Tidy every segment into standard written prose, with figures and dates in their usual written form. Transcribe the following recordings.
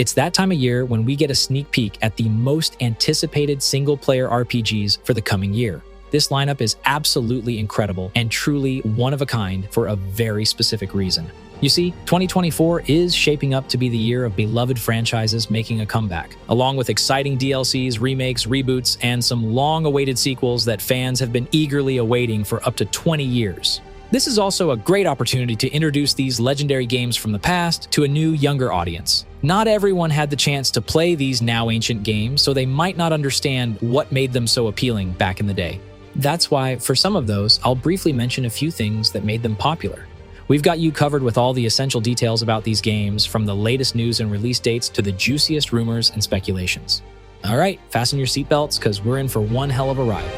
It's that time of year when we get a sneak peek at the most anticipated single-player RPGs for the coming year. This lineup is absolutely incredible and truly one of a kind for a very specific reason. You see, 2024 is shaping up to be the year of beloved franchises making a comeback, along with exciting DLCs, remakes, reboots, and some long-awaited sequels that fans have been eagerly awaiting for up to 20 years. This is also a great opportunity to introduce these legendary games from the past to a new, younger audience. Not everyone had the chance to play these now ancient games, so they might not understand what made them so appealing back in the day. That's why, for some of those, I'll briefly mention a few things that made them popular. We've got you covered with all the essential details about these games, from the latest news and release dates to the juiciest rumors and speculations. All right, fasten your seatbelts because we're in for one hell of a ride.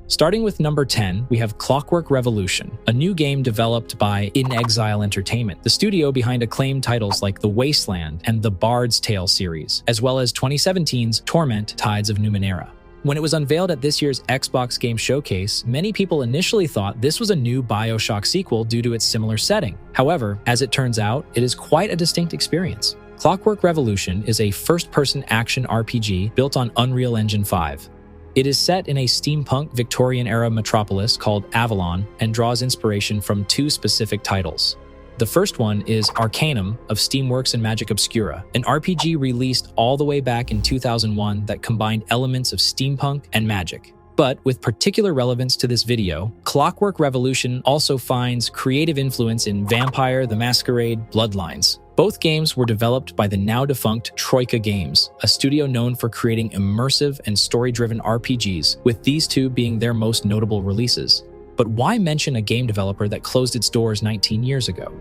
Starting with number 10, we have Clockwork Revolution, a new game developed by In Exile Entertainment, the studio behind acclaimed titles like The Wasteland and the Bard's Tale series, as well as 2017's Torment: Tides of Numenera. When it was unveiled at this year's Xbox Game Showcase, many people initially thought this was a new BioShock sequel due to its similar setting. However, as it turns out, it is quite a distinct experience. Clockwork Revolution is a first-person action RPG built on Unreal Engine 5. It is set in a steampunk Victorian-era metropolis called Avalon and draws inspiration from two specific titles. The first one is Arcanum of Steamworks and Magic Obscura, an RPG released all the way back in 2001 that combined elements of steampunk and magic. But with particular relevance to this video, Clockwork Revolution also finds creative influence in Vampire: The Masquerade, Bloodlines. Both games were developed by the now-defunct Troika Games, a studio known for creating immersive and story-driven RPGs, with these two being their most notable releases. But why mention a game developer that closed its doors 19 years ago?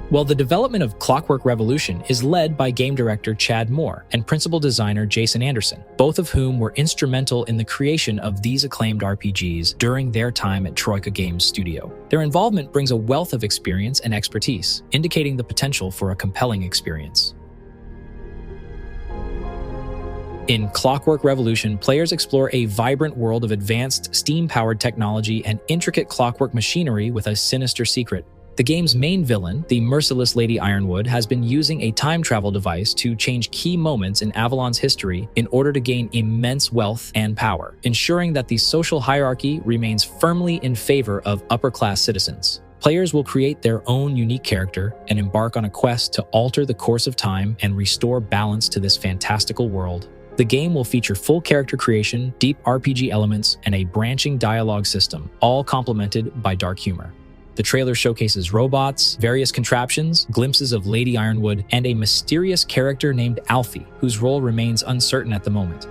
Well, the development of Clockwork Revolution is led by game director Chad Moore and principal designer Jason Anderson, both of whom were instrumental in the creation of these acclaimed RPGs during their time at Troika Games Studio. Their involvement brings a wealth of experience and expertise, indicating the potential for a compelling experience. In Clockwork Revolution, players explore a vibrant world of advanced steam-powered technology and intricate clockwork machinery with a sinister secret. The game's main villain, the merciless Lady Ironwood, has been using a time travel device to change key moments in Avalon's history in order to gain immense wealth and power, ensuring that the social hierarchy remains firmly in favor of upper-class citizens. Players will create their own unique character and embark on a quest to alter the course of time and restore balance to this fantastical world. The game will feature full character creation, deep RPG elements, and a branching dialogue system, all complemented by dark humor. The trailer showcases robots, various contraptions, glimpses of Lady Ironwood, and a mysterious character named Alfie, whose role remains uncertain at the moment.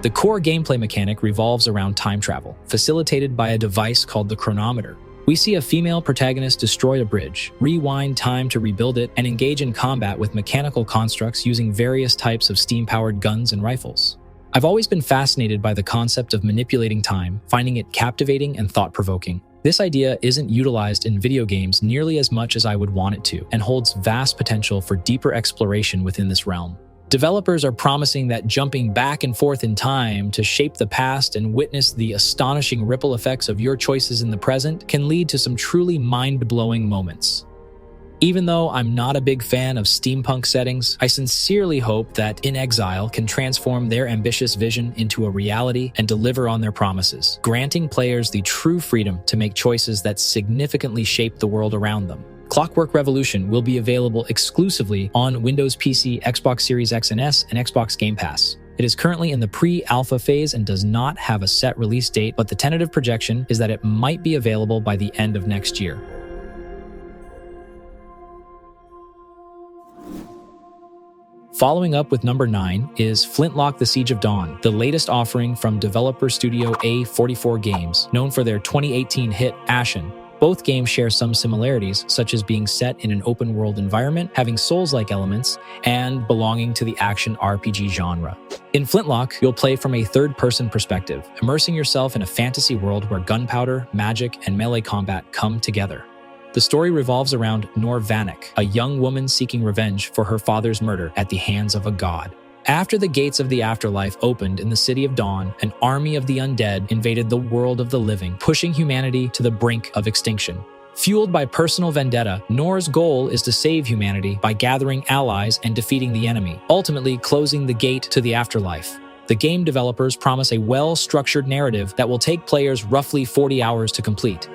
The core gameplay mechanic revolves around time travel, facilitated by a device called the chronometer. We see a female protagonist destroy a bridge, rewind time to rebuild it, and engage in combat with mechanical constructs using various types of steam-powered guns and rifles. I've always been fascinated by the concept of manipulating time, finding it captivating and thought-provoking. This idea isn't utilized in video games nearly as much as I would want it to, and holds vast potential for deeper exploration within this realm. Developers are promising that jumping back and forth in time to shape the past and witness the astonishing ripple effects of your choices in the present can lead to some truly mind-blowing moments. Even though I'm not a big fan of steampunk settings, I sincerely hope that In Exile can transform their ambitious vision into a reality and deliver on their promises, granting players the true freedom to make choices that significantly shape the world around them. Clockwork Revolution will be available exclusively on Windows PC, Xbox Series X and S, and Xbox Game Pass. It is currently in the pre-alpha phase and does not have a set release date, but the tentative projection is that it might be available by the end of next year. Following up with number 9 is Flintlock: The Siege of Dawn, the latest offering from developer studio A44 Games, known for their 2018 hit Ashen. Both games share some similarities, such as being set in an open-world environment, having Souls-like elements, and belonging to the action RPG genre. In Flintlock, you'll play from a third-person perspective, immersing yourself in a fantasy world where gunpowder, magic, and melee combat come together. The story revolves around Nor Vanek, a young woman seeking revenge for her father's murder at the hands of a god. After the gates of the afterlife opened in the City of Dawn, an army of the undead invaded the world of the living, pushing humanity to the brink of extinction. Fueled by personal vendetta, Nor's goal is to save humanity by gathering allies and defeating the enemy, ultimately closing the gate to the afterlife. The game developers promise a well-structured narrative that will take players roughly 40 hours to complete.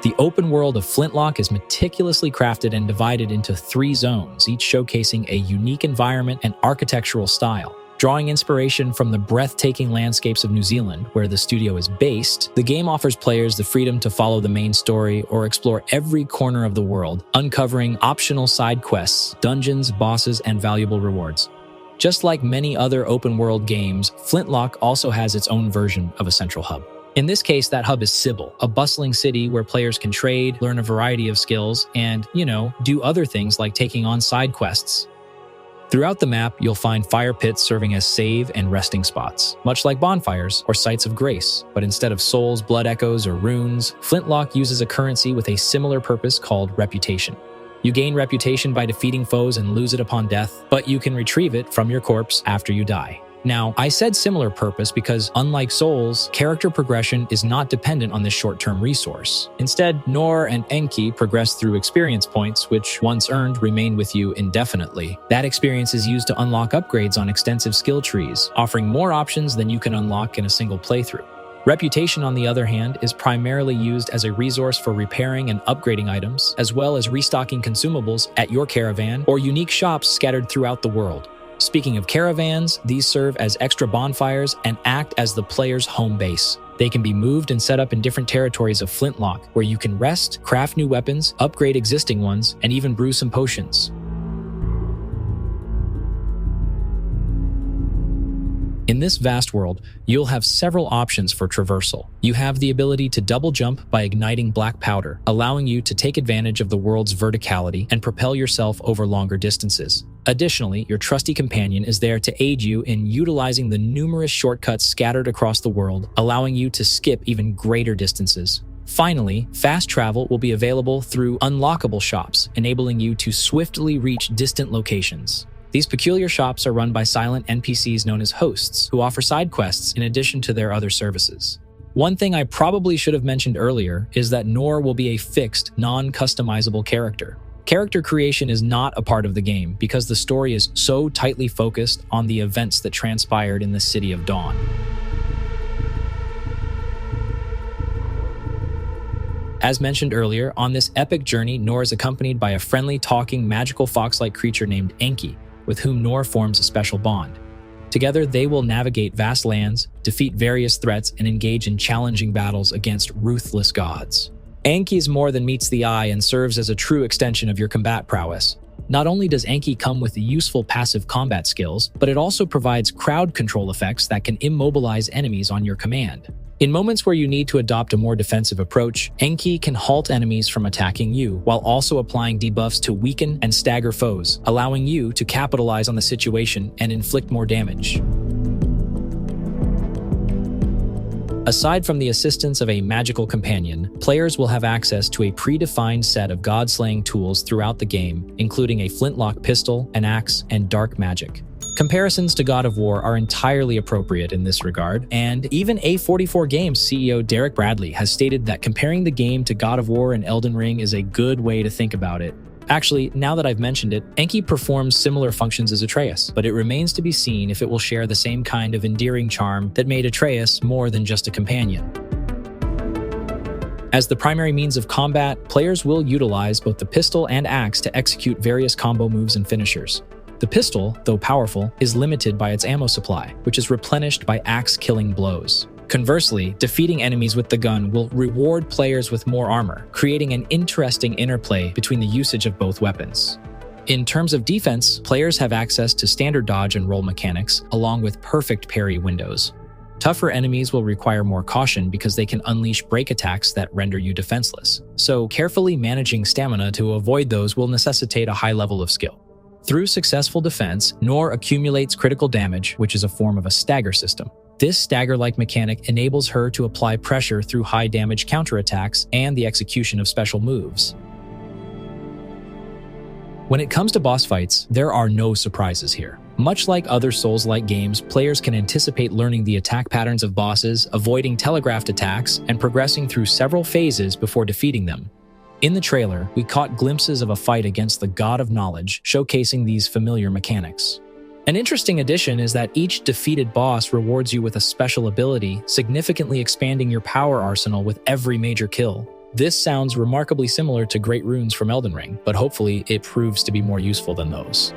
The open world of Flintlock is meticulously crafted and divided into 3 zones, each showcasing a unique environment and architectural style. Drawing inspiration from the breathtaking landscapes of New Zealand, where the studio is based, the game offers players the freedom to follow the main story or explore every corner of the world, uncovering optional side quests, dungeons, bosses, and valuable rewards. Just like many other open-world games, Flintlock also has its own version of a central hub. In this case, that hub is Fable, a bustling city where players can trade, learn a variety of skills, and, do other things like taking on side quests. Throughout the map, you'll find fire pits serving as save and resting spots, much like bonfires or sites of grace. But instead of souls, blood echoes, or runes, Flintlock uses a currency with a similar purpose called reputation. You gain reputation by defeating foes and lose it upon death, but you can retrieve it from your corpse after you die. Now, I said similar purpose because, unlike Souls, character progression is not dependent on this short-term resource. Instead, Nor and Enki progress through experience points, which, once earned, remain with you indefinitely. That experience is used to unlock upgrades on extensive skill trees, offering more options than you can unlock in a single playthrough. Reputation, on the other hand, is primarily used as a resource for repairing and upgrading items, as well as restocking consumables at your caravan or unique shops scattered throughout the world. Speaking of caravans, these serve as extra bonfires and act as the player's home base. They can be moved and set up in different territories of Flintlock, where you can rest, craft new weapons, upgrade existing ones, and even brew some potions. In this vast world, you'll have several options for traversal. You have the ability to double jump by igniting black powder, allowing you to take advantage of the world's verticality and propel yourself over longer distances. Additionally, your trusty companion is there to aid you in utilizing the numerous shortcuts scattered across the world, allowing you to skip even greater distances. Finally, fast travel will be available through unlockable shops, enabling you to swiftly reach distant locations. These peculiar shops are run by silent NPCs known as hosts, who offer side quests in addition to their other services. One thing I probably should have mentioned earlier is that Nor will be a fixed, non-customizable character. Character creation is not a part of the game because the story is so tightly focused on the events that transpired in the City of Dawn. As mentioned earlier, on this epic journey, Nor is accompanied by a friendly, talking, magical fox-like creature named Enki, with whom Nor forms a special bond. Together, they will navigate vast lands, defeat various threats, and engage in challenging battles against ruthless gods. Enki is more than meets the eye and serves as a true extension of your combat prowess. Not only does Enki come with useful passive combat skills, but it also provides crowd control effects that can immobilize enemies on your command. In moments where you need to adopt a more defensive approach, Enki can halt enemies from attacking you, while also applying debuffs to weaken and stagger foes, allowing you to capitalize on the situation and inflict more damage. Aside from the assistance of a magical companion, players will have access to a predefined set of god-slaying tools throughout the game, including a flintlock pistol, an axe, and dark magic. Comparisons to God of War are entirely appropriate in this regard, and even A44 Games CEO Derek Bradley has stated that comparing the game to God of War and Elden Ring is a good way to think about it. Actually, now that I've mentioned it, Enki performs similar functions as Atreus, but it remains to be seen if it will share the same kind of endearing charm that made Atreus more than just a companion. As the primary means of combat, players will utilize both the pistol and axe to execute various combo moves and finishers. The pistol, though powerful, is limited by its ammo supply, which is replenished by axe-killing blows. Conversely, defeating enemies with the gun will reward players with more armor, creating an interesting interplay between the usage of both weapons. In terms of defense, players have access to standard dodge and roll mechanics, along with perfect parry windows. Tougher enemies will require more caution because they can unleash break attacks that render you defenseless. So carefully managing stamina to avoid those will necessitate a high level of skill. Through successful defense, Nor accumulates critical damage, which is a form of a stagger system. This stagger-like mechanic enables her to apply pressure through high-damage counterattacks and the execution of special moves. When it comes to boss fights, there are no surprises here. Much like other Souls-like games, players can anticipate learning the attack patterns of bosses, avoiding telegraphed attacks, and progressing through several phases before defeating them. In the trailer, we caught glimpses of a fight against the God of Knowledge, showcasing these familiar mechanics. An interesting addition is that each defeated boss rewards you with a special ability, significantly expanding your power arsenal with every major kill. This sounds remarkably similar to Great Runes from Elden Ring, but hopefully it proves to be more useful than those.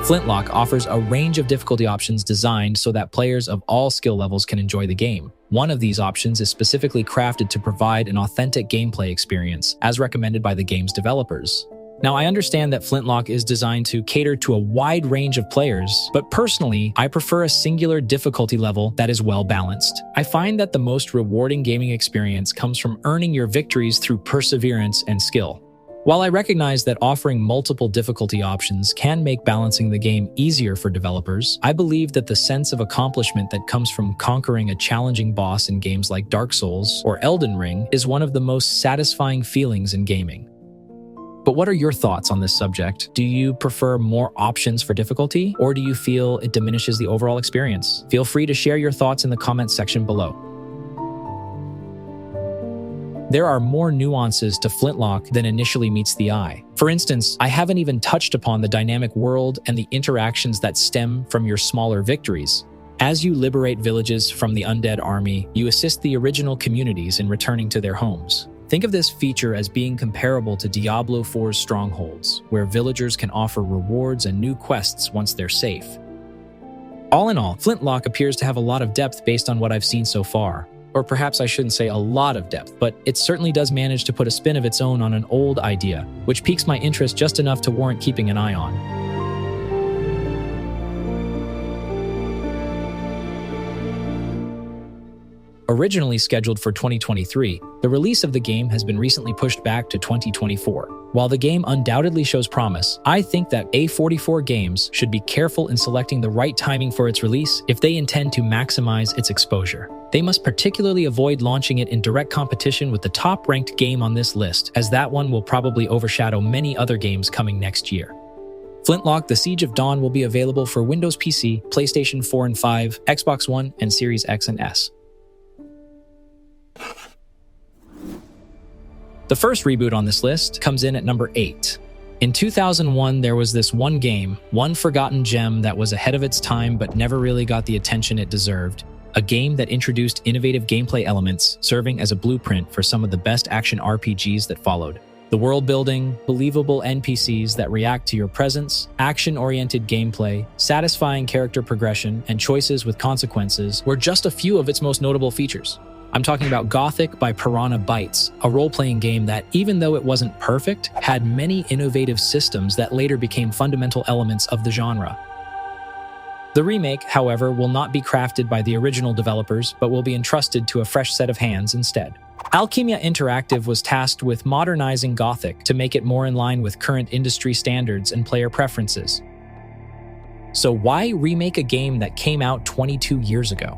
Flintlock offers a range of difficulty options designed so that players of all skill levels can enjoy the game. One of these options is specifically crafted to provide an authentic gameplay experience, as recommended by the game's developers. Now, I understand that Flintlock is designed to cater to a wide range of players, but personally, I prefer a singular difficulty level that is well balanced. I find that the most rewarding gaming experience comes from earning your victories through perseverance and skill. While I recognize that offering multiple difficulty options can make balancing the game easier for developers, I believe that the sense of accomplishment that comes from conquering a challenging boss in games like Dark Souls or Elden Ring is one of the most satisfying feelings in gaming. But what are your thoughts on this subject? Do you prefer more options for difficulty, or do you feel it diminishes the overall experience? Feel free to share your thoughts in the comments section below. There are more nuances to Flintlock than initially meets the eye. For instance, I haven't even touched upon the dynamic world and the interactions that stem from your smaller victories. As you liberate villages from the undead army, you assist the original communities in returning to their homes. Think of this feature as being comparable to Diablo 4's Strongholds, where villagers can offer rewards and new quests once they're safe. All in all, Flintlock appears to have a lot of depth based on what I've seen so far. Or perhaps I shouldn't say a lot of depth, but it certainly does manage to put a spin of its own on an old idea, which piques my interest just enough to warrant keeping an eye on. Originally scheduled for 2023, the release of the game has been recently pushed back to 2024. While the game undoubtedly shows promise, I think that A44 Games should be careful in selecting the right timing for its release if they intend to maximize its exposure. They must particularly avoid launching it in direct competition with the top-ranked game on this list, as that one will probably overshadow many other games coming next year. Flintlock: The Siege of Dawn will be available for Windows PC, PlayStation 4 and 5, Xbox One, and Series X and S. The first reboot on this list comes in at number 8. In 2001, there was this one game, one forgotten gem that was ahead of its time but never really got the attention it deserved. A game that introduced innovative gameplay elements, serving as a blueprint for some of the best action RPGs that followed. The world building, believable NPCs that react to your presence, action-oriented gameplay, satisfying character progression, and choices with consequences were just a few of its most notable features. I'm talking about Gothic by Piranha Bytes, a role-playing game that, even though it wasn't perfect, had many innovative systems that later became fundamental elements of the genre. The remake, however, will not be crafted by the original developers, but will be entrusted to a fresh set of hands instead. Alchemia Interactive was tasked with modernizing Gothic to make it more in line with current industry standards and player preferences. So why remake a game that came out 22 years ago?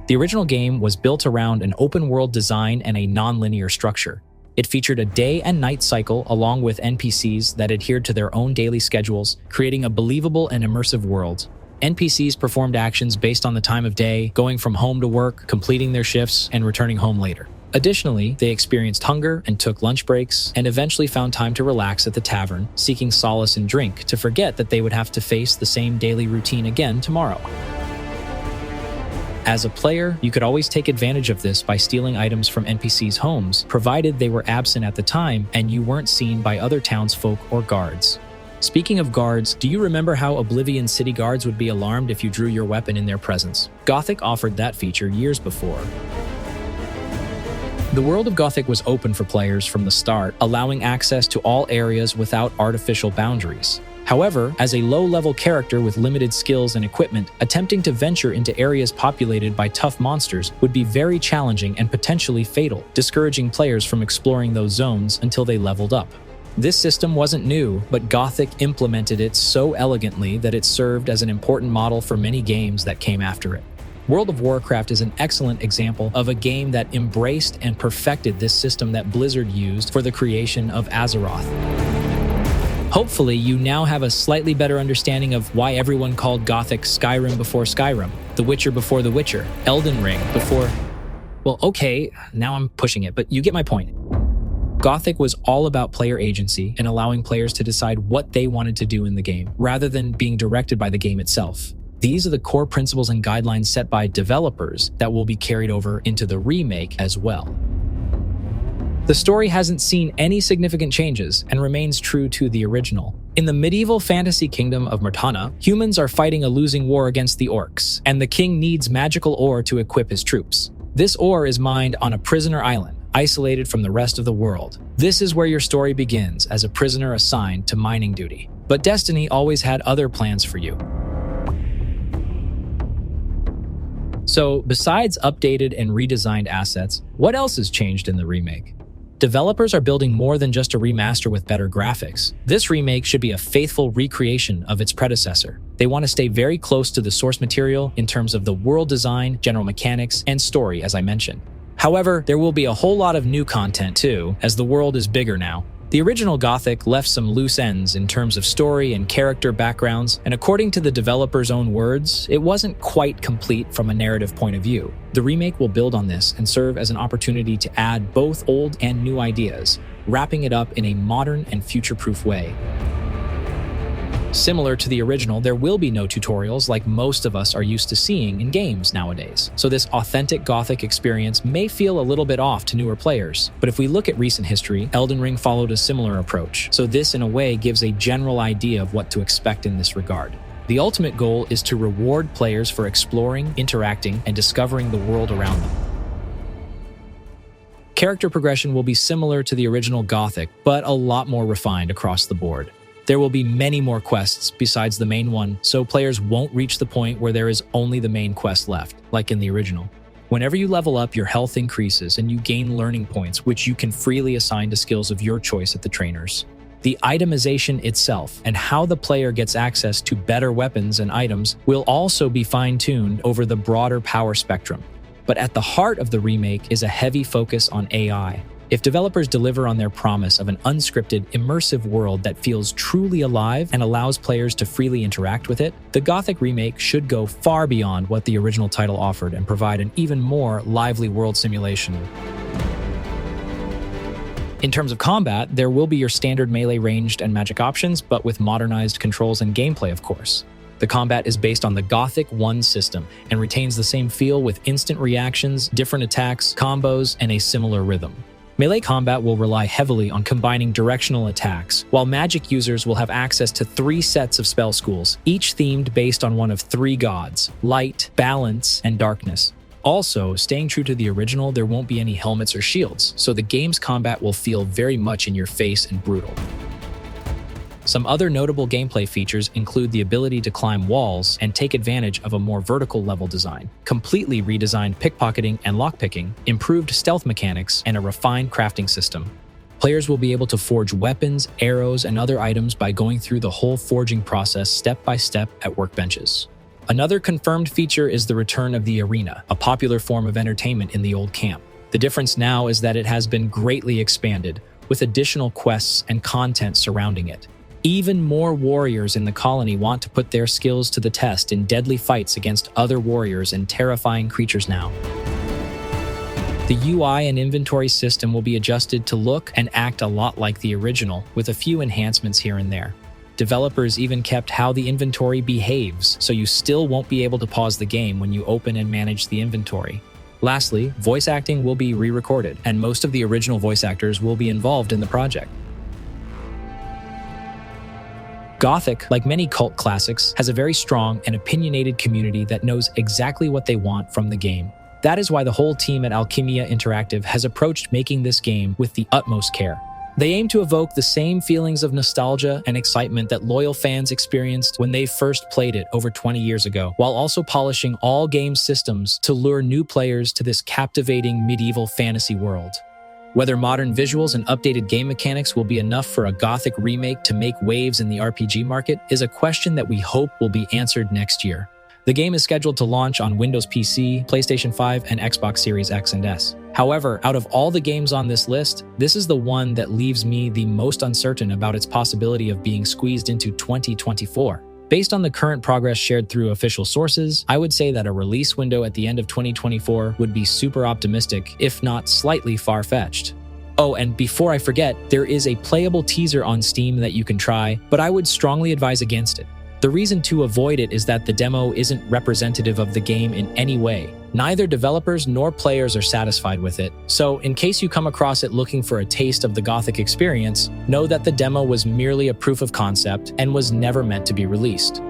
The original game was built around an open-world design and a non-linear structure. It featured a day and night cycle along with NPCs that adhered to their own daily schedules, creating a believable and immersive world. NPCs performed actions based on the time of day, going from home to work, completing their shifts, and returning home later. Additionally, they experienced hunger and took lunch breaks, and eventually found time to relax at the tavern, seeking solace in drink to forget that they would have to face the same daily routine again tomorrow. As a player, you could always take advantage of this by stealing items from NPCs' homes, provided they were absent at the time and you weren't seen by other townsfolk or guards. Speaking of guards, do you remember how Oblivion city guards would be alarmed if you drew your weapon in their presence? Gothic offered that feature years before. The world of Gothic was open for players from the start, allowing access to all areas without artificial boundaries. However, as a low-level character with limited skills and equipment, attempting to venture into areas populated by tough monsters would be very challenging and potentially fatal, discouraging players from exploring those zones until they leveled up. This system wasn't new, but Gothic implemented it so elegantly that it served as an important model for many games that came after it. World of Warcraft is an excellent example of a game that embraced and perfected this system that Blizzard used for the creation of Azeroth. Hopefully, you now have a slightly better understanding of why everyone called Gothic Skyrim before Skyrim, The Witcher before The Witcher, Elden Ring before... Well, okay, now I'm pushing it, but you get my point. Gothic was all about player agency and allowing players to decide what they wanted to do in the game, rather than being directed by the game itself. These are the core principles and guidelines set by developers that will be carried over into the remake as well. The story hasn't seen any significant changes and remains true to the original. In the medieval fantasy kingdom of Myrtana, humans are fighting a losing war against the orcs, and the king needs magical ore to equip his troops. This ore is mined on a prisoner island, isolated from the rest of the world. This is where your story begins as a prisoner assigned to mining duty. But Destiny always had other plans for you. So, besides updated and redesigned assets, what else has changed in the remake? Developers are building more than just a remaster with better graphics. This remake should be a faithful recreation of its predecessor. They want to stay very close to the source material in terms of the world design, general mechanics, and story, as I mentioned. However, there will be a whole lot of new content too, as the world is bigger now. The original Gothic left some loose ends in terms of story and character backgrounds, and according to the developer's own words, it wasn't quite complete from a narrative point of view. The remake will build on this and serve as an opportunity to add both old and new ideas, wrapping it up in a modern and future-proof way. Similar to the original, there will be no tutorials like most of us are used to seeing in games nowadays. So this authentic Gothic experience may feel a little bit off to newer players. But if we look at recent history, Elden Ring followed a similar approach. So this, in a way, gives a general idea of what to expect in this regard. The ultimate goal is to reward players for exploring, interacting, and discovering the world around them. Character progression will be similar to the original Gothic, but a lot more refined across the board. There will be many more quests besides the main one, so players won't reach the point where there is only the main quest left, like in the original. Whenever you level up, your health increases and you gain learning points, which you can freely assign to skills of your choice at the trainers. The itemization itself and how the player gets access to better weapons and items will also be fine-tuned over the broader power spectrum. But at the heart of the remake is a heavy focus on AI. If developers deliver on their promise of an unscripted, immersive world that feels truly alive and allows players to freely interact with it, the Gothic remake should go far beyond what the original title offered and provide an even more lively world simulation. In terms of combat, there will be your standard melee ranged and magic options, but with modernized controls and gameplay, of course. The combat is based on the Gothic 1 system and retains the same feel with instant reactions, different attacks, combos, and a similar rhythm. Melee combat will rely heavily on combining directional attacks, while magic users will have access to 3 sets of spell schools, each themed based on one of 3 gods: light, balance, and darkness. Also, staying true to the original, there won't be any helmets or shields, so the game's combat will feel very much in your face and brutal. Some other notable gameplay features include the ability to climb walls and take advantage of a more vertical level design, completely redesigned pickpocketing and lockpicking, improved stealth mechanics, and a refined crafting system. Players will be able to forge weapons, arrows, and other items by going through the whole forging process step by step at workbenches. Another confirmed feature is the return of the arena, a popular form of entertainment in the old camp. The difference now is that it has been greatly expanded, with additional quests and content surrounding it. Even more warriors in the colony want to put their skills to the test in deadly fights against other warriors and terrifying creatures now. The UI and inventory system will be adjusted to look and act a lot like the original, with a few enhancements here and there. Developers even kept how the inventory behaves, so you still won't be able to pause the game when you open and manage the inventory. Lastly, voice acting will be re-recorded, and most of the original voice actors will be involved in the project. Gothic, like many cult classics, has a very strong and opinionated community that knows exactly what they want from the game. That is why the whole team at Alchemia Interactive has approached making this game with the utmost care. They aim to evoke the same feelings of nostalgia and excitement that loyal fans experienced when they first played it over 20 years ago, while also polishing all game systems to lure new players to this captivating medieval fantasy world. Whether modern visuals and updated game mechanics will be enough for a Gothic remake to make waves in the RPG market is a question that we hope will be answered next year. The game is scheduled to launch on Windows PC, PlayStation 5, and Xbox Series X and S. However, out of all the games on this list, this is the one that leaves me the most uncertain about its possibility of being squeezed into 2024. Based on the current progress shared through official sources, I would say that a release window at the end of 2024 would be super optimistic, if not slightly far-fetched. Oh, and before I forget, there is a playable teaser on Steam that you can try, but I would strongly advise against it. The reason to avoid it is that the demo isn't representative of the game in any way. Neither developers nor players are satisfied with it, so in case you come across it looking for a taste of the Gothic experience, know that the demo was merely a proof of concept and was never meant to be released.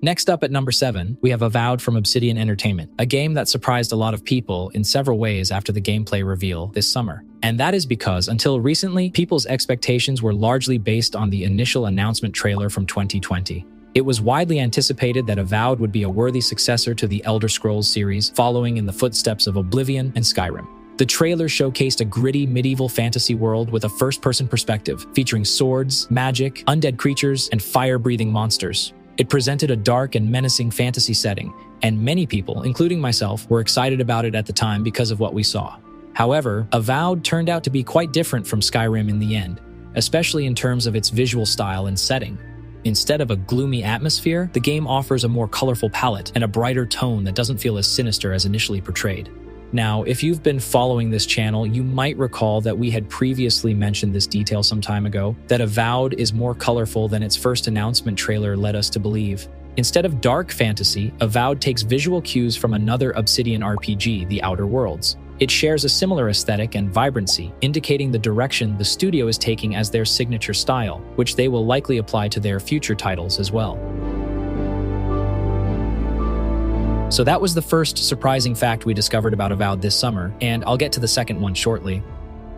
Next up at number 7, we have Avowed from Obsidian Entertainment, a game that surprised a lot of people in several ways after the gameplay reveal this summer. And that is because, until recently, people's expectations were largely based on the initial announcement trailer from 2020. It was widely anticipated that Avowed would be a worthy successor to the Elder Scrolls series, following in the footsteps of Oblivion and Skyrim. The trailer showcased a gritty medieval fantasy world with a first-person perspective, featuring swords, magic, undead creatures, and fire-breathing monsters. It presented a dark and menacing fantasy setting, and many people, including myself, were excited about it at the time because of what we saw. However, Avowed turned out to be quite different from Skyrim in the end, especially in terms of its visual style and setting. Instead of a gloomy atmosphere, the game offers a more colorful palette and a brighter tone that doesn't feel as sinister as initially portrayed. Now, if you've been following this channel, you might recall that we had previously mentioned this detail some time ago, that Avowed is more colorful than its first announcement trailer led us to believe. Instead of dark fantasy, Avowed takes visual cues from another Obsidian RPG, The Outer Worlds. It shares a similar aesthetic and vibrancy, indicating the direction the studio is taking as their signature style, which they will likely apply to their future titles as well. So that was the first surprising fact we discovered about Avowed this summer, and I'll get to the second one shortly.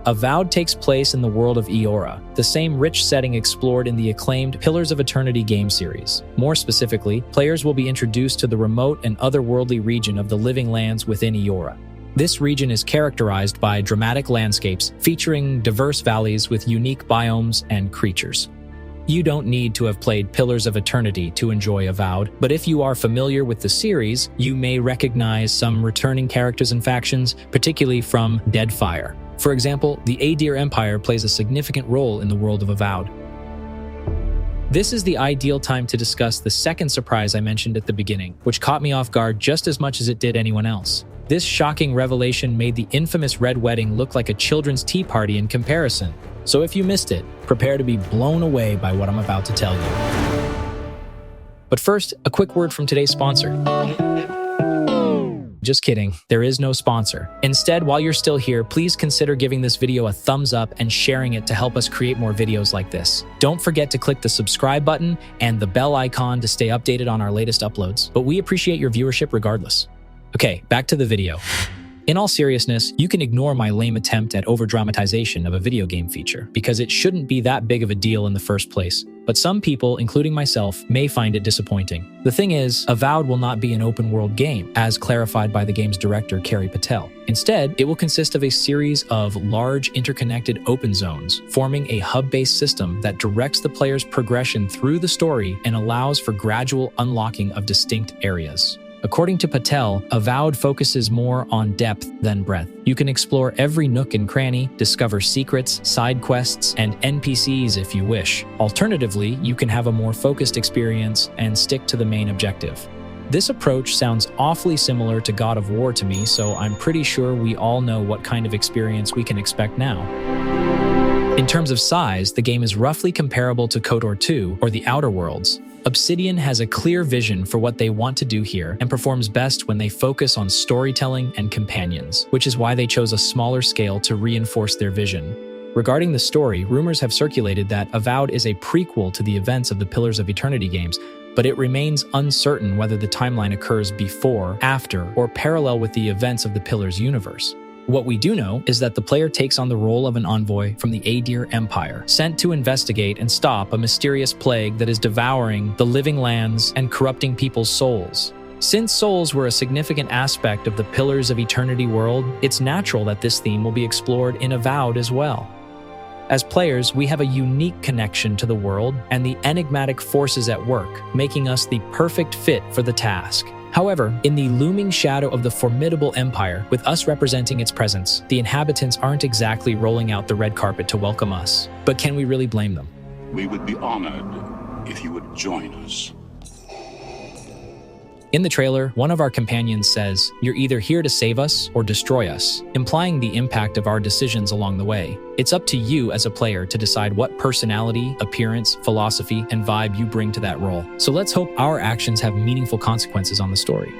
Avowed takes place in the world of Eora, the same rich setting explored in the acclaimed Pillars of Eternity game series. More specifically, players will be introduced to the remote and otherworldly region of the living lands within Eora. This region is characterized by dramatic landscapes featuring diverse valleys with unique biomes and creatures. You don't need to have played Pillars of Eternity to enjoy Avowed, but if you are familiar with the series, you may recognize some returning characters and factions, particularly from Deadfire. For example, the Adir Empire plays a significant role in the world of Avowed. This is the ideal time to discuss the second surprise I mentioned at the beginning, which caught me off guard just as much as it did anyone else. This shocking revelation made the infamous Red Wedding look like a children's tea party in comparison. So if you missed it, prepare to be blown away by what I'm about to tell you. But first, a quick word from today's sponsor. Just kidding, there is no sponsor. Instead, while you're still here, please consider giving this video a thumbs up and sharing it to help us create more videos like this. Don't forget to click the subscribe button and the bell icon to stay updated on our latest uploads, but we appreciate your viewership regardless. Okay, back to the video. In all seriousness, you can ignore my lame attempt at over-dramatization of a video game feature, because it shouldn't be that big of a deal in the first place. But some people, including myself, may find it disappointing. The thing is, Avowed will not be an open-world game, as clarified by the game's director, Carrie Patel. Instead, it will consist of a series of large, interconnected open zones, forming a hub-based system that directs the player's progression through the story and allows for gradual unlocking of distinct areas. According to Patel, Avowed focuses more on depth than breadth. You can explore every nook and cranny, discover secrets, side quests, and NPCs if you wish. Alternatively, you can have a more focused experience and stick to the main objective. This approach sounds awfully similar to God of War to me, so I'm pretty sure we all know what kind of experience we can expect now. In terms of size, the game is roughly comparable to KOTOR 2 or The Outer Worlds. Obsidian has a clear vision for what they want to do here and performs best when they focus on storytelling and companions, which is why they chose a smaller scale to reinforce their vision. Regarding the story, rumors have circulated that Avowed is a prequel to the events of the Pillars of Eternity games, but it remains uncertain whether the timeline occurs before, after, or parallel with the events of the Pillars universe. What we do know is that the player takes on the role of an envoy from the Adir Empire, sent to investigate and stop a mysterious plague that is devouring the living lands and corrupting people's souls. Since souls were a significant aspect of the Pillars of Eternity world, it's natural that this theme will be explored in Avowed as well. As players, we have a unique connection to the world and the enigmatic forces at work, making us the perfect fit for the task. However, in the looming shadow of the formidable empire, with us representing its presence, the inhabitants aren't exactly rolling out the red carpet to welcome us. But can we really blame them? We would be honored if you would join us. In the trailer, one of our companions says, "You're either here to save us or destroy us," implying the impact of our decisions along the way. It's up to you as a player to decide what personality, appearance, philosophy, and vibe you bring to that role. So let's hope our actions have meaningful consequences on the story.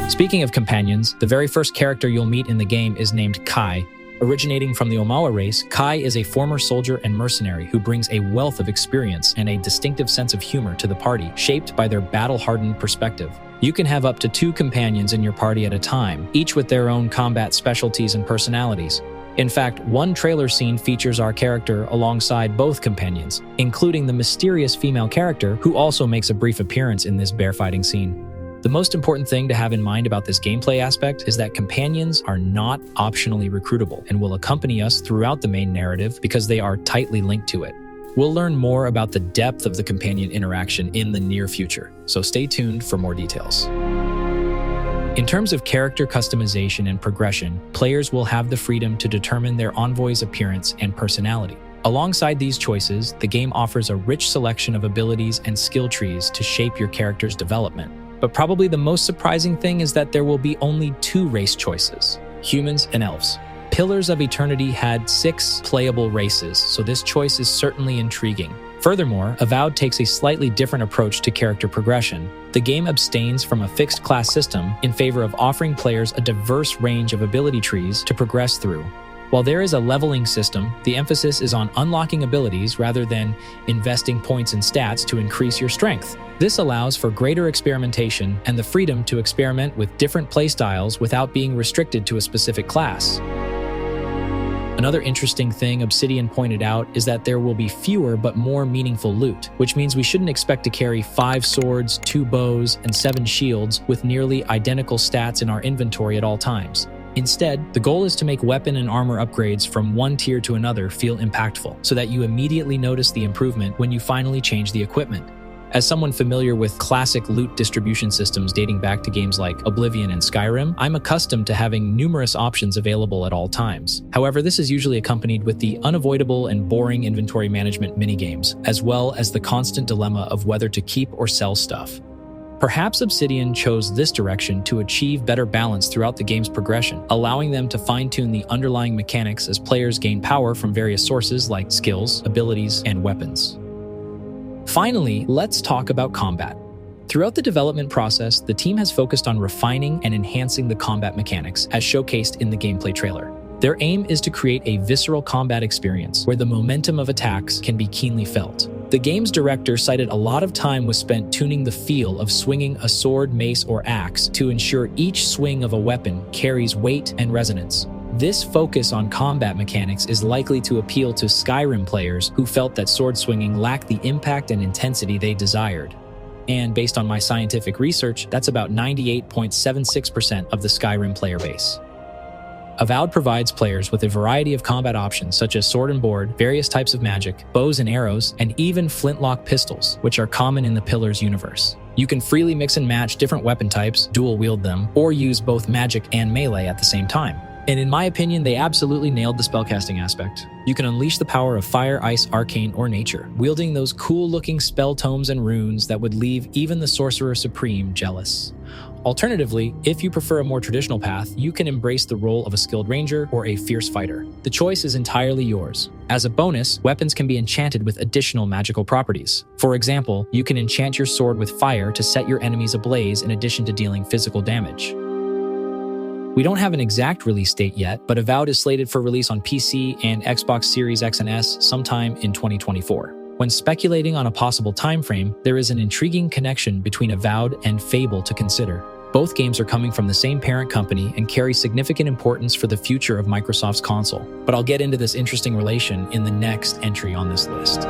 Speaking of companions, the very first character you'll meet in the game is named Kai. Originating from the Omawa race, Kai is a former soldier and mercenary who brings a wealth of experience and a distinctive sense of humor to the party, shaped by their battle-hardened perspective. You can have up to 2 companions in your party at a time, each with their own combat specialties and personalities. In fact, one trailer scene features our character alongside both companions, including the mysterious female character who also makes a brief appearance in this bear fighting scene. The most important thing to have in mind about this gameplay aspect is that companions are not optionally recruitable and will accompany us throughout the main narrative because they are tightly linked to it. We'll learn more about the depth of the companion interaction in the near future, so stay tuned for more details. In terms of character customization and progression, players will have the freedom to determine their envoy's appearance and personality. Alongside these choices, the game offers a rich selection of abilities and skill trees to shape your character's development. But probably the most surprising thing is that there will be only 2 race choices: humans and elves. Pillars of Eternity had 6 playable races, so this choice is certainly intriguing. Furthermore, Avowed takes a slightly different approach to character progression. The game abstains from a fixed class system in favor of offering players a diverse range of ability trees to progress through. While there is a leveling system, the emphasis is on unlocking abilities rather than investing points and stats to increase your strength. This allows for greater experimentation and the freedom to experiment with different playstyles without being restricted to a specific class. Another interesting thing Obsidian pointed out is that there will be fewer but more meaningful loot, which means we shouldn't expect to carry 5 swords, 2 bows, and 7 shields with nearly identical stats in our inventory at all times. Instead, the goal is to make weapon and armor upgrades from one tier to another feel impactful, so that you immediately notice the improvement when you finally change the equipment. As someone familiar with classic loot distribution systems dating back to games like Oblivion and Skyrim, I'm accustomed to having numerous options available at all times. However, this is usually accompanied with the unavoidable and boring inventory management minigames, as well as the constant dilemma of whether to keep or sell stuff. Perhaps Obsidian chose this direction to achieve better balance throughout the game's progression, allowing them to fine-tune the underlying mechanics as players gain power from various sources like skills, abilities, and weapons. Finally, let's talk about combat. Throughout the development process, the team has focused on refining and enhancing the combat mechanics, as showcased in the gameplay trailer. Their aim is to create a visceral combat experience where the momentum of attacks can be keenly felt. The game's director cited a lot of time was spent tuning the feel of swinging a sword, mace, or axe to ensure each swing of a weapon carries weight and resonance. This focus on combat mechanics is likely to appeal to Skyrim players who felt that sword swinging lacked the impact and intensity they desired. And based on my scientific research, that's about 98.76% of the Skyrim player base. Avowed provides players with a variety of combat options such as sword and board, various types of magic, bows and arrows, and even flintlock pistols, which are common in the Pillars universe. You can freely mix and match different weapon types, dual wield them, or use both magic and melee at the same time. And in my opinion, they absolutely nailed the spellcasting aspect. You can unleash the power of fire, ice, arcane, or nature, wielding those cool-looking spell tomes and runes that would leave even the Sorcerer Supreme jealous. Alternatively, if you prefer a more traditional path, you can embrace the role of a skilled ranger or a fierce fighter. The choice is entirely yours. As a bonus, weapons can be enchanted with additional magical properties. For example, you can enchant your sword with fire to set your enemies ablaze in addition to dealing physical damage. We don't have an exact release date yet, but Avowed is slated for release on PC and Xbox Series X and S sometime in 2024. When speculating on a possible timeframe, there is an intriguing connection between Avowed and Fable to consider. Both games are coming from the same parent company and carry significant importance for the future of Microsoft's console. But I'll get into this interesting relation in the next entry on this list.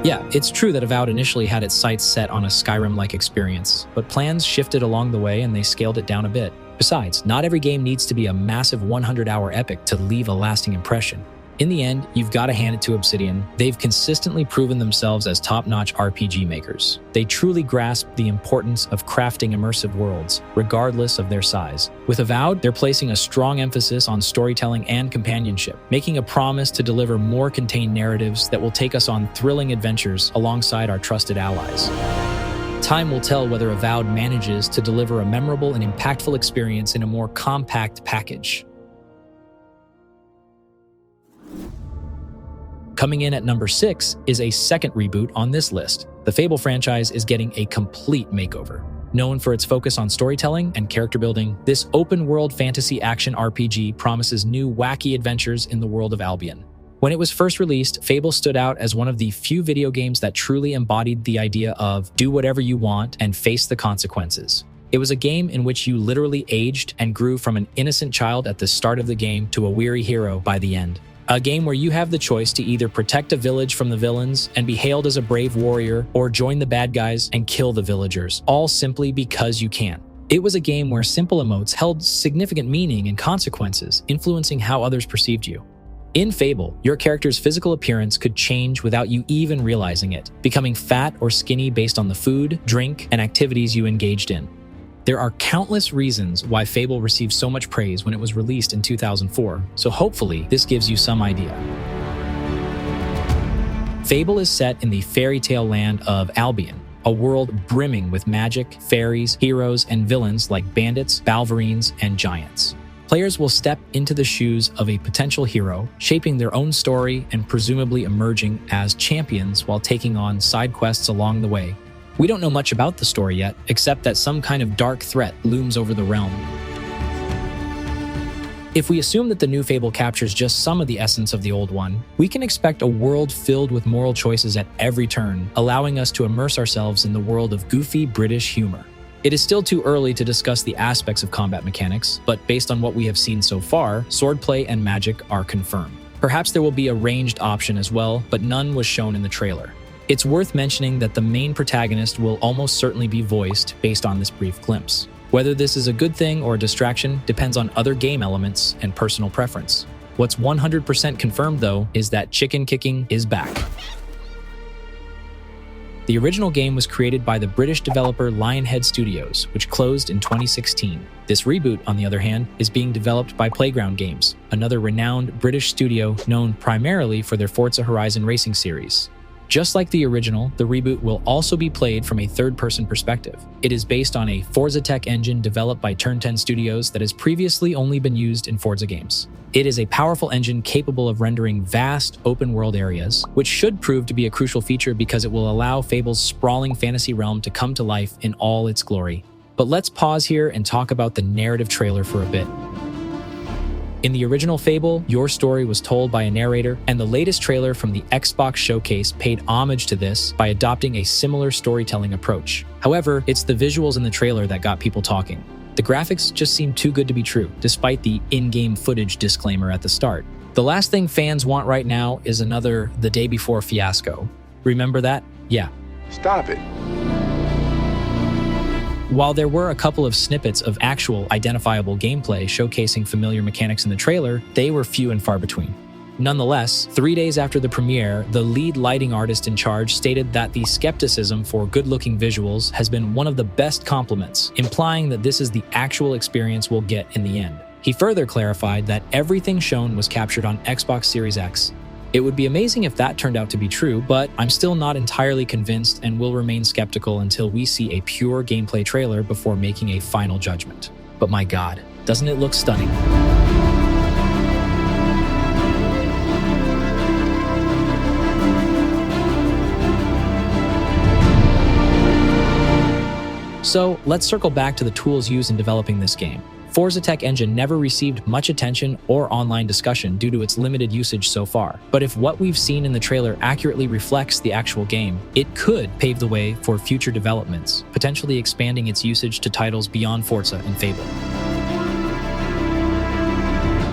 Yeah, it's true that Avowed initially had its sights set on a Skyrim-like experience, but plans shifted along the way and they scaled it down a bit. Besides, not every game needs to be a massive 100-hour epic to leave a lasting impression. In the end, you've got to hand it to Obsidian. They've consistently proven themselves as top-notch RPG makers. They truly grasp the importance of crafting immersive worlds, regardless of their size. With Avowed, they're placing a strong emphasis on storytelling and companionship, making a promise to deliver more contained narratives that will take us on thrilling adventures alongside our trusted allies. Time will tell whether Avowed manages to deliver a memorable and impactful experience in a more compact package. Coming in at number 6 is a second reboot on this list. The Fable franchise is getting a complete makeover. Known for its focus on storytelling and character building, this open-world fantasy action RPG promises new wacky adventures in the world of Albion. When it was first released, Fable stood out as one of the few video games that truly embodied the idea of do whatever you want and face the consequences. It was a game in which you literally aged and grew from an innocent child at the start of the game to a weary hero by the end. A game where you have the choice to either protect a village from the villains and be hailed as a brave warrior, or join the bad guys and kill the villagers, all simply because you can. It was a game where simple emotes held significant meaning and consequences, influencing how others perceived you. In Fable, your character's physical appearance could change without you even realizing it, becoming fat or skinny based on the food, drink, and activities you engaged in. There are countless reasons why Fable received so much praise when it was released in 2004, so hopefully this gives you some idea. Fable is set in the fairy tale land of Albion, a world brimming with magic, fairies, heroes, and villains like bandits, balverines, and giants. Players will step into the shoes of a potential hero, shaping their own story and presumably emerging as champions while taking on side quests along the way. We don't know much about the story yet, except that some kind of dark threat looms over the realm. If we assume that the new Fable captures just some of the essence of the old one, we can expect a world filled with moral choices at every turn, allowing us to immerse ourselves in the world of goofy British humor. It is still too early to discuss the aspects of combat mechanics, but based on what we have seen so far, swordplay and magic are confirmed. Perhaps there will be a ranged option as well, but none was shown in the trailer. It's worth mentioning that the main protagonist will almost certainly be voiced based on this brief glimpse. Whether this is a good thing or a distraction depends on other game elements and personal preference. What's 100% confirmed, though, is that chicken kicking is back. The original game was created by the British developer Lionhead Studios, which closed in 2016. This reboot, on the other hand, is being developed by Playground Games, another renowned British studio known primarily for their Forza Horizon racing series. Just like the original, the reboot will also be played from a third-person perspective. It is based on a Forza Tech engine developed by Turn 10 Studios that has previously only been used in Forza games. It is a powerful engine capable of rendering vast, open-world areas, which should prove to be a crucial feature because it will allow Fable's sprawling fantasy realm to come to life in all its glory. But let's pause here and talk about the narrative trailer for a bit. In the original Fable, your story was told by a narrator, and the latest trailer from the Xbox showcase paid homage to this by adopting a similar storytelling approach. However, it's the visuals in the trailer that got people talking. The graphics just seem too good to be true, despite the in-game footage disclaimer at the start. The last thing fans want right now is another The Day Before fiasco. Remember that? Yeah. Stop it. While there were a couple of snippets of actual identifiable gameplay showcasing familiar mechanics in the trailer, they were few and far between. Nonetheless, 3 days after the premiere, the lead lighting artist in charge stated that the skepticism for good-looking visuals has been one of the best compliments, implying that this is the actual experience we'll get in the end. He further clarified that everything shown was captured on Xbox Series X. It would be amazing if that turned out to be true, but I'm still not entirely convinced and will remain skeptical until we see a pure gameplay trailer before making a final judgment. But my God, doesn't it look stunning? So let's circle back to the tools used in developing this game. Forza Tech Engine never received much attention or online discussion due to its limited usage so far. But if what we've seen in the trailer accurately reflects the actual game, it could pave the way for future developments, potentially expanding its usage to titles beyond Forza and Fable.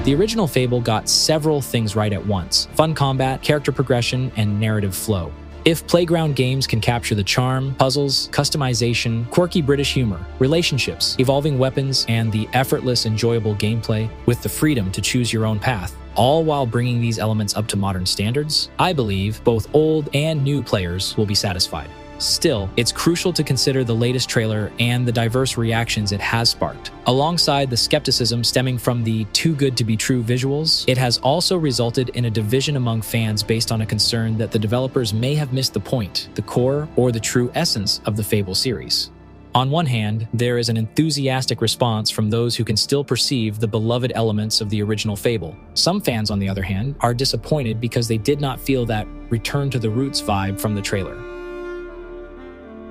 The original Fable got several things right at once: fun combat, character progression, and narrative flow. If Playground Games can capture the charm, puzzles, customization, quirky British humor, relationships, evolving weapons, and the effortless, enjoyable gameplay with the freedom to choose your own path, all while bringing these elements up to modern standards, I believe both old and new players will be satisfied. Still, it's crucial to consider the latest trailer and the diverse reactions it has sparked. Alongside the skepticism stemming from the too good to be true visuals, it has also resulted in a division among fans based on a concern that the developers may have missed the point, the core, or the true essence of the Fable series. On one hand, there is an enthusiastic response from those who can still perceive the beloved elements of the original Fable. Some fans, on the other hand, are disappointed because they did not feel that return to the roots vibe from the trailer.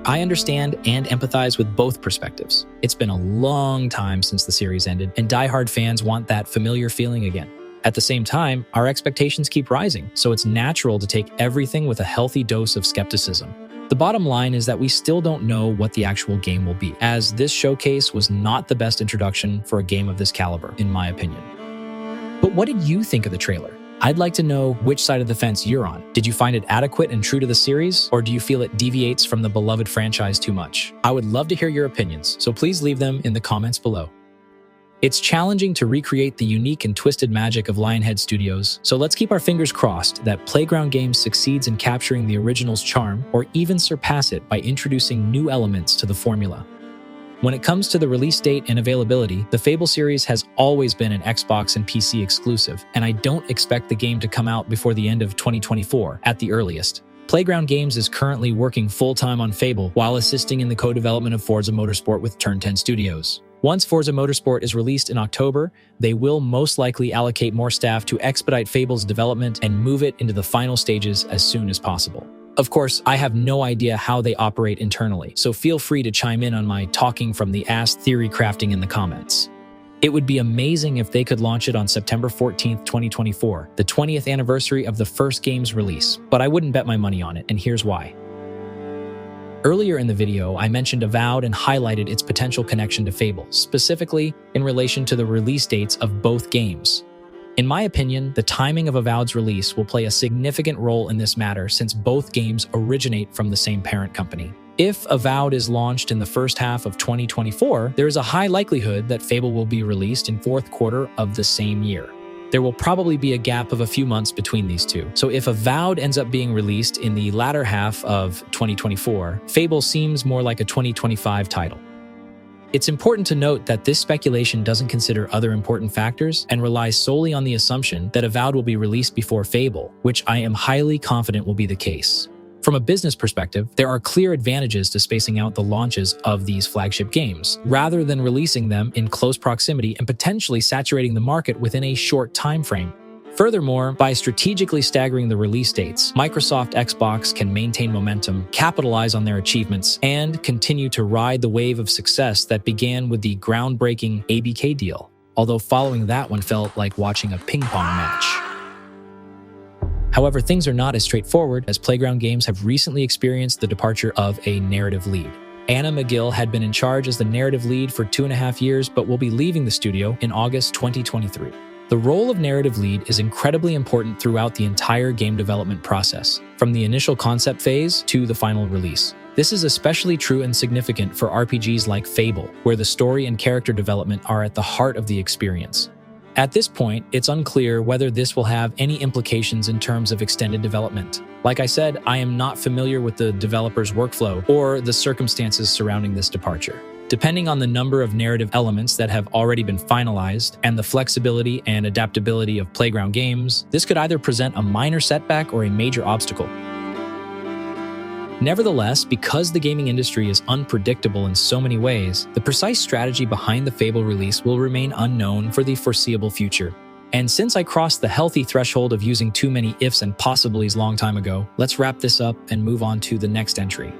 I understand and empathize with both perspectives. It's been a long time since the series ended, and diehard fans want that familiar feeling again. At the same time, our expectations keep rising, so it's natural to take everything with a healthy dose of skepticism. The bottom line is that we still don't know what the actual game will be, as this showcase was not the best introduction for a game of this caliber, in my opinion. But what did you think of the trailer? I'd like to know which side of the fence you're on. Did you find it adequate and true to the series, or do you feel it deviates from the beloved franchise too much? I would love to hear your opinions, so please leave them in the comments below. It's challenging to recreate the unique and twisted magic of Lionhead Studios, so let's keep our fingers crossed that Playground Games succeeds in capturing the original's charm, or even surpass it by introducing new elements to the formula. When it comes to the release date and availability, the Fable series has always been an Xbox and PC exclusive, and I don't expect the game to come out before the end of 2024 at the earliest. Playground Games is currently working full-time on Fable while assisting in the co-development of Forza Motorsport with Turn 10 Studios. Once Forza Motorsport is released in October, they will most likely allocate more staff to expedite Fable's development and move it into the final stages as soon as possible. Of course, I have no idea how they operate internally, so feel free to chime in on my talking from the ass theory crafting in the comments. It would be amazing if they could launch it on September 14th, 2024, the 20th anniversary of the first game's release, but I wouldn't bet my money on it, and here's why. Earlier in the video, I mentioned Avowed and highlighted its potential connection to Fable, specifically in relation to the release dates of both games. In my opinion, the timing of Avowed's release will play a significant role in this matter since both games originate from the same parent company. If Avowed is launched in the first half of 2024, there is a high likelihood that Fable will be released in fourth quarter of the same year. There will probably be a gap of a few months between these two. So if Avowed ends up being released in the latter half of 2024, Fable seems more like a 2025 title. It's important to note that this speculation doesn't consider other important factors and relies solely on the assumption that Avowed will be released before Fable, which I am highly confident will be the case. From a business perspective, there are clear advantages to spacing out the launches of these flagship games, rather than releasing them in close proximity and potentially saturating the market within a short time frame. Furthermore, by strategically staggering the release dates, Microsoft Xbox can maintain momentum, capitalize on their achievements, and continue to ride the wave of success that began with the groundbreaking ABK deal, although following that one felt like watching a ping pong match. However, things are not as straightforward, as Playground Games have recently experienced the departure of a narrative lead. Anna McGill had been in charge as the narrative lead for 2.5 years, but will be leaving the studio in August 2023. The role of narrative lead is incredibly important throughout the entire game development process, from the initial concept phase to the final release. This is especially true and significant for RPGs like Fable, where the story and character development are at the heart of the experience. At this point, it's unclear whether this will have any implications in terms of extended development. Like I said, I am not familiar with the developer's workflow or the circumstances surrounding this departure. Depending on the number of narrative elements that have already been finalized and the flexibility and adaptability of Playground Games, this could either present a minor setback or a major obstacle. Nevertheless, because the gaming industry is unpredictable in so many ways, the precise strategy behind the Fable release will remain unknown for the foreseeable future. And since I crossed the healthy threshold of using too many ifs and possibilities long time ago, let's wrap this up and move on to the next entry.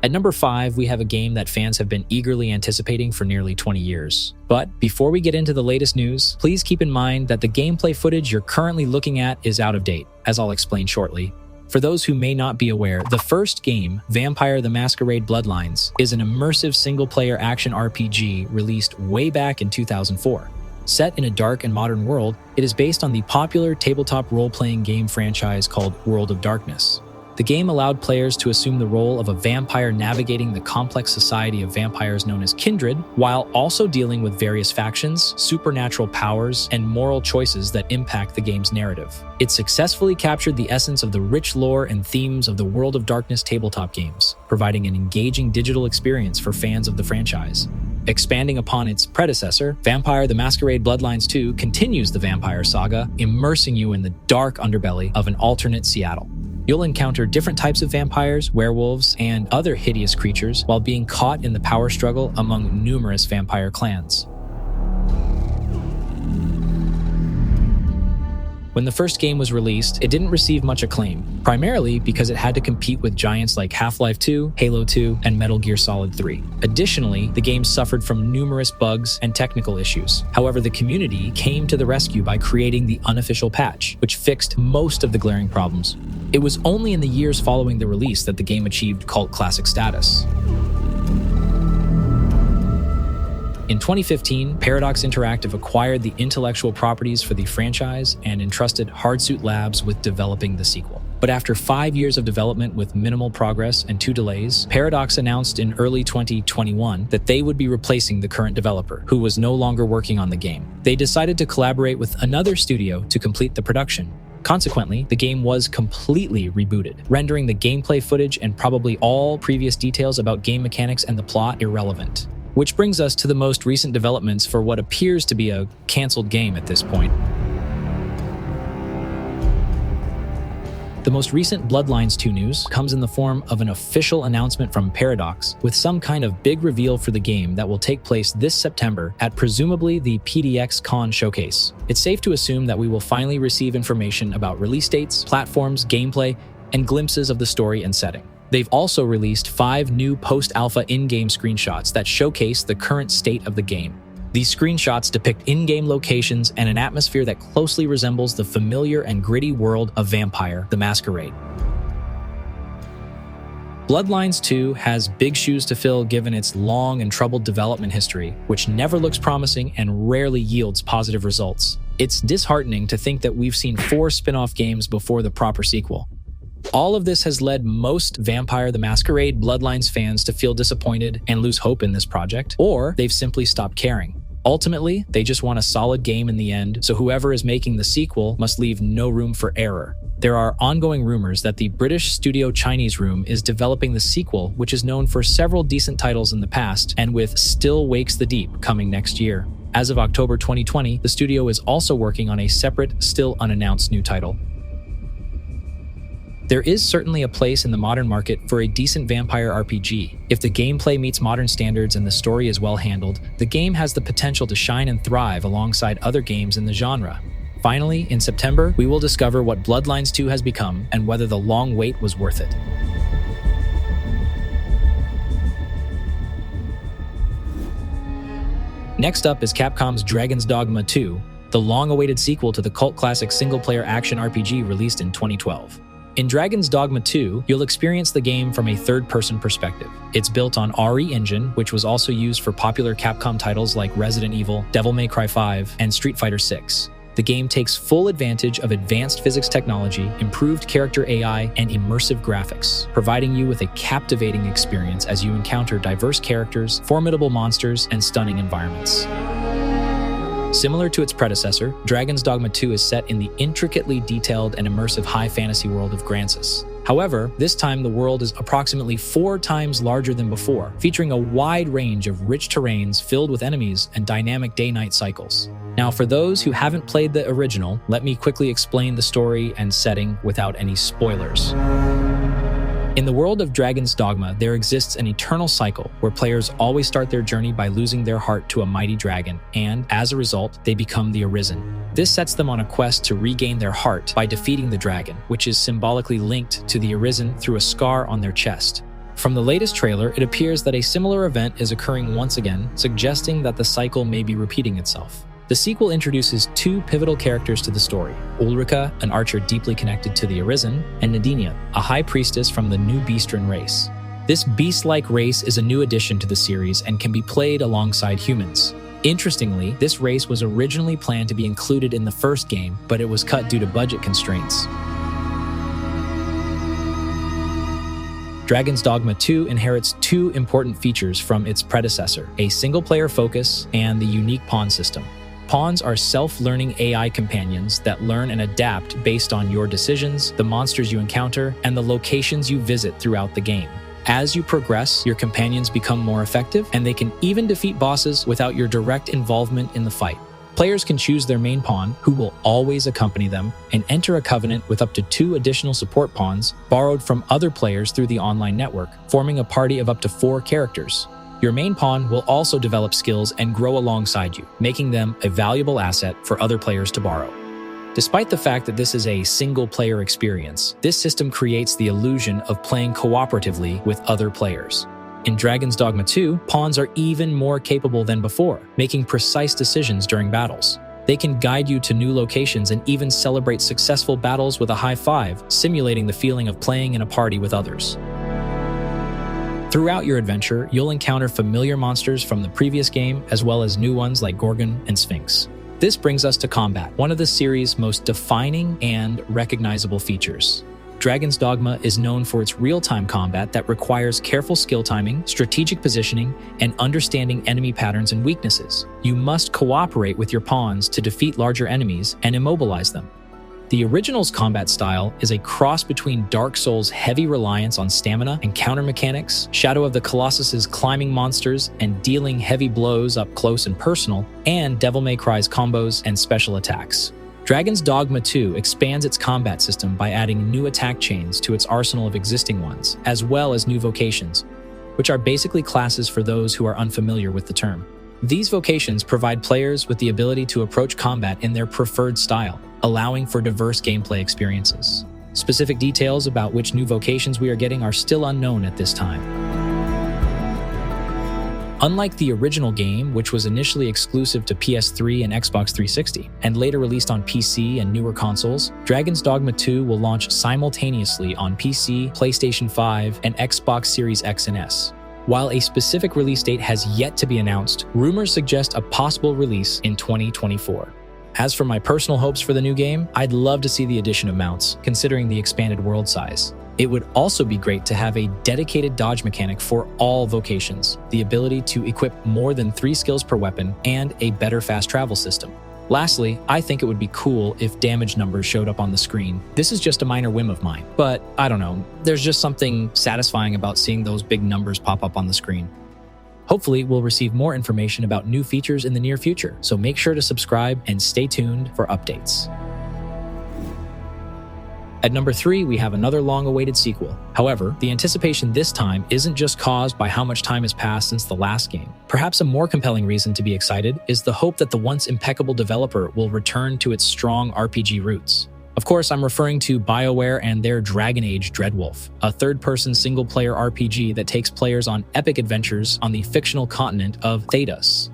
At number 5, we have a game that fans have been eagerly anticipating for nearly 20 years. But before we get into the latest news, please keep in mind that the gameplay footage you're currently looking at is out of date, as I'll explain shortly. For those who may not be aware, the first game, Vampire the Masquerade Bloodlines, is an immersive single-player action RPG released way back in 2004. Set in a dark and modern world, it is based on the popular tabletop role-playing game franchise called World of Darkness. The game allowed players to assume the role of a vampire navigating the complex society of vampires known as kindred, while also dealing with various factions, supernatural powers, and moral choices that impact the game's narrative. It successfully captured the essence of the rich lore and themes of the World of Darkness tabletop games, providing an engaging digital experience for fans of the franchise. Expanding upon its predecessor, Vampire: The Masquerade Bloodlines 2 continues the vampire saga, immersing you in the dark underbelly of an alternate Seattle. You'll encounter different types of vampires, werewolves, and other hideous creatures while being caught in the power struggle among numerous vampire clans. When the first game was released, it didn't receive much acclaim, primarily because it had to compete with giants like Half-Life 2, Halo 2, and Metal Gear Solid 3. Additionally, the game suffered from numerous bugs and technical issues. However, the community came to the rescue by creating the unofficial patch, which fixed most of the glaring problems. It was only in the years following the release that the game achieved cult classic status. In 2015, Paradox Interactive acquired the intellectual properties for the franchise and entrusted Hardsuit Labs with developing the sequel. But after 5 years of development with minimal progress and 2 delays, Paradox announced in early 2021 that they would be replacing the current developer, who was no longer working on the game. They decided to collaborate with another studio to complete the production. Consequently, the game was completely rebooted, rendering the gameplay footage and probably all previous details about game mechanics and the plot irrelevant. Which brings us to the most recent developments for what appears to be a canceled game at this point. The most recent Bloodlines 2 news comes in the form of an official announcement from Paradox, with some kind of big reveal for the game that will take place this September at presumably the PDX-Con showcase. It's safe to assume that we will finally receive information about release dates, platforms, gameplay, and glimpses of the story and setting. They've also released 5 new post-alpha in-game screenshots that showcase the current state of the game. These screenshots depict in-game locations and an atmosphere that closely resembles the familiar and gritty world of Vampire: The Masquerade. Bloodlines 2 has big shoes to fill given its long and troubled development history, which never looks promising and rarely yields positive results. It's disheartening to think that we've seen 4 spin-off games before the proper sequel. All of this has led most Vampire: The Masquerade Bloodlines fans to feel disappointed and lose hope in this project, or they've simply stopped caring. Ultimately, they just want a solid game in the end, so whoever is making the sequel must leave no room for error. There are ongoing rumors that the British studio Chinese Room is developing the sequel, which is known for several decent titles in the past, and with Still Wakes the Deep coming next year. As of October 2020, the studio is also working on a separate, still unannounced new title. There is certainly a place in the modern market for a decent vampire RPG. If the gameplay meets modern standards and the story is well handled, the game has the potential to shine and thrive alongside other games in the genre. Finally, in September, we will discover what Bloodlines 2 has become and whether the long wait was worth it. Next up is Capcom's Dragon's Dogma 2, the long-awaited sequel to the cult classic single-player action RPG released in 2012. In Dragon's Dogma 2, you'll experience the game from a third-person perspective. It's built on RE Engine, which was also used for popular Capcom titles like Resident Evil, Devil May Cry 5, and Street Fighter 6. The game takes full advantage of advanced physics technology, improved character AI, and immersive graphics, providing you with a captivating experience as you encounter diverse characters, formidable monsters, and stunning environments. Similar to its predecessor, Dragon's Dogma 2 is set in the intricately detailed and immersive high fantasy world of Gransys. However, this time the world is approximately 4 times larger than before, featuring a wide range of rich terrains filled with enemies and dynamic day-night cycles. Now, for those who haven't played the original, let me quickly explain the story and setting without any spoilers. In the world of Dragon's Dogma, there exists an eternal cycle where players always start their journey by losing their heart to a mighty dragon, and as a result, they become the Arisen. This sets them on a quest to regain their heart by defeating the dragon, which is symbolically linked to the Arisen through a scar on their chest. From the latest trailer, it appears that a similar event is occurring once again, suggesting that the cycle may be repeating itself. The sequel introduces 2 pivotal characters to the story: Ulrika, an archer deeply connected to the Arisen, and Nadinia, a high priestess from the New Beastren race. This beast-like race is a new addition to the series and can be played alongside humans. Interestingly, this race was originally planned to be included in the first game, but it was cut due to budget constraints. Dragon's Dogma 2 inherits two important features from its predecessor, a single-player focus and the unique pawn system. Pawns are self-learning AI companions that learn and adapt based on your decisions, the monsters you encounter, and the locations you visit throughout the game. As you progress, your companions become more effective, and they can even defeat bosses without your direct involvement in the fight. Players can choose their main pawn, who will always accompany them, and enter a covenant with up to 2 additional support pawns borrowed from other players through the online network, forming a party of up to 4 characters. Your main pawn will also develop skills and grow alongside you, making them a valuable asset for other players to borrow. Despite the fact that this is a single-player experience, this system creates the illusion of playing cooperatively with other players. In Dragon's Dogma 2, pawns are even more capable than before, making precise decisions during battles. They can guide you to new locations and even celebrate successful battles with a high five, simulating the feeling of playing in a party with others. Throughout your adventure, you'll encounter familiar monsters from the previous game, as well as new ones like Gorgon and Sphinx. This brings us to combat, one of the series' most defining and recognizable features. Dragon's Dogma is known for its real-time combat that requires careful skill timing, strategic positioning, and understanding enemy patterns and weaknesses. You must cooperate with your pawns to defeat larger enemies and immobilize them. The original's combat style is a cross between Dark Souls' heavy reliance on stamina and counter mechanics, Shadow of the Colossus's climbing monsters and dealing heavy blows up close and personal, and Devil May Cry's combos and special attacks. Dragon's Dogma 2 expands its combat system by adding new attack chains to its arsenal of existing ones, as well as new vocations, which are basically classes for those who are unfamiliar with the term. These vocations provide players with the ability to approach combat in their preferred style, allowing for diverse gameplay experiences. Specific details about which new vocations we are getting are still unknown at this time. Unlike the original game, which was initially exclusive to PS3 and Xbox 360, and later released on PC and newer consoles, Dragon's Dogma 2 will launch simultaneously on PC, PlayStation 5, and Xbox Series X and S. While a specific release date has yet to be announced, rumors suggest a possible release in 2024. As for my personal hopes for the new game, I'd love to see the addition of mounts, considering the expanded world size. It would also be great to have a dedicated dodge mechanic for all vocations, the ability to equip more than 3 skills per weapon, and a better fast travel system. Lastly, I think it would be cool if damage numbers showed up on the screen. This is just a minor whim of mine, but I don't know, there's just something satisfying about seeing those big numbers pop up on the screen. Hopefully, we'll receive more information about new features in the near future, so make sure to subscribe and stay tuned for updates. At number 3, we have another long-awaited sequel. However, the anticipation this time isn't just caused by how much time has passed since the last game. Perhaps a more compelling reason to be excited is the hope that the once impeccable developer will return to its strong RPG roots. Of course, I'm referring to BioWare and their Dragon Age Dreadwolf, a third-person single-player RPG that takes players on epic adventures on the fictional continent of Thedas.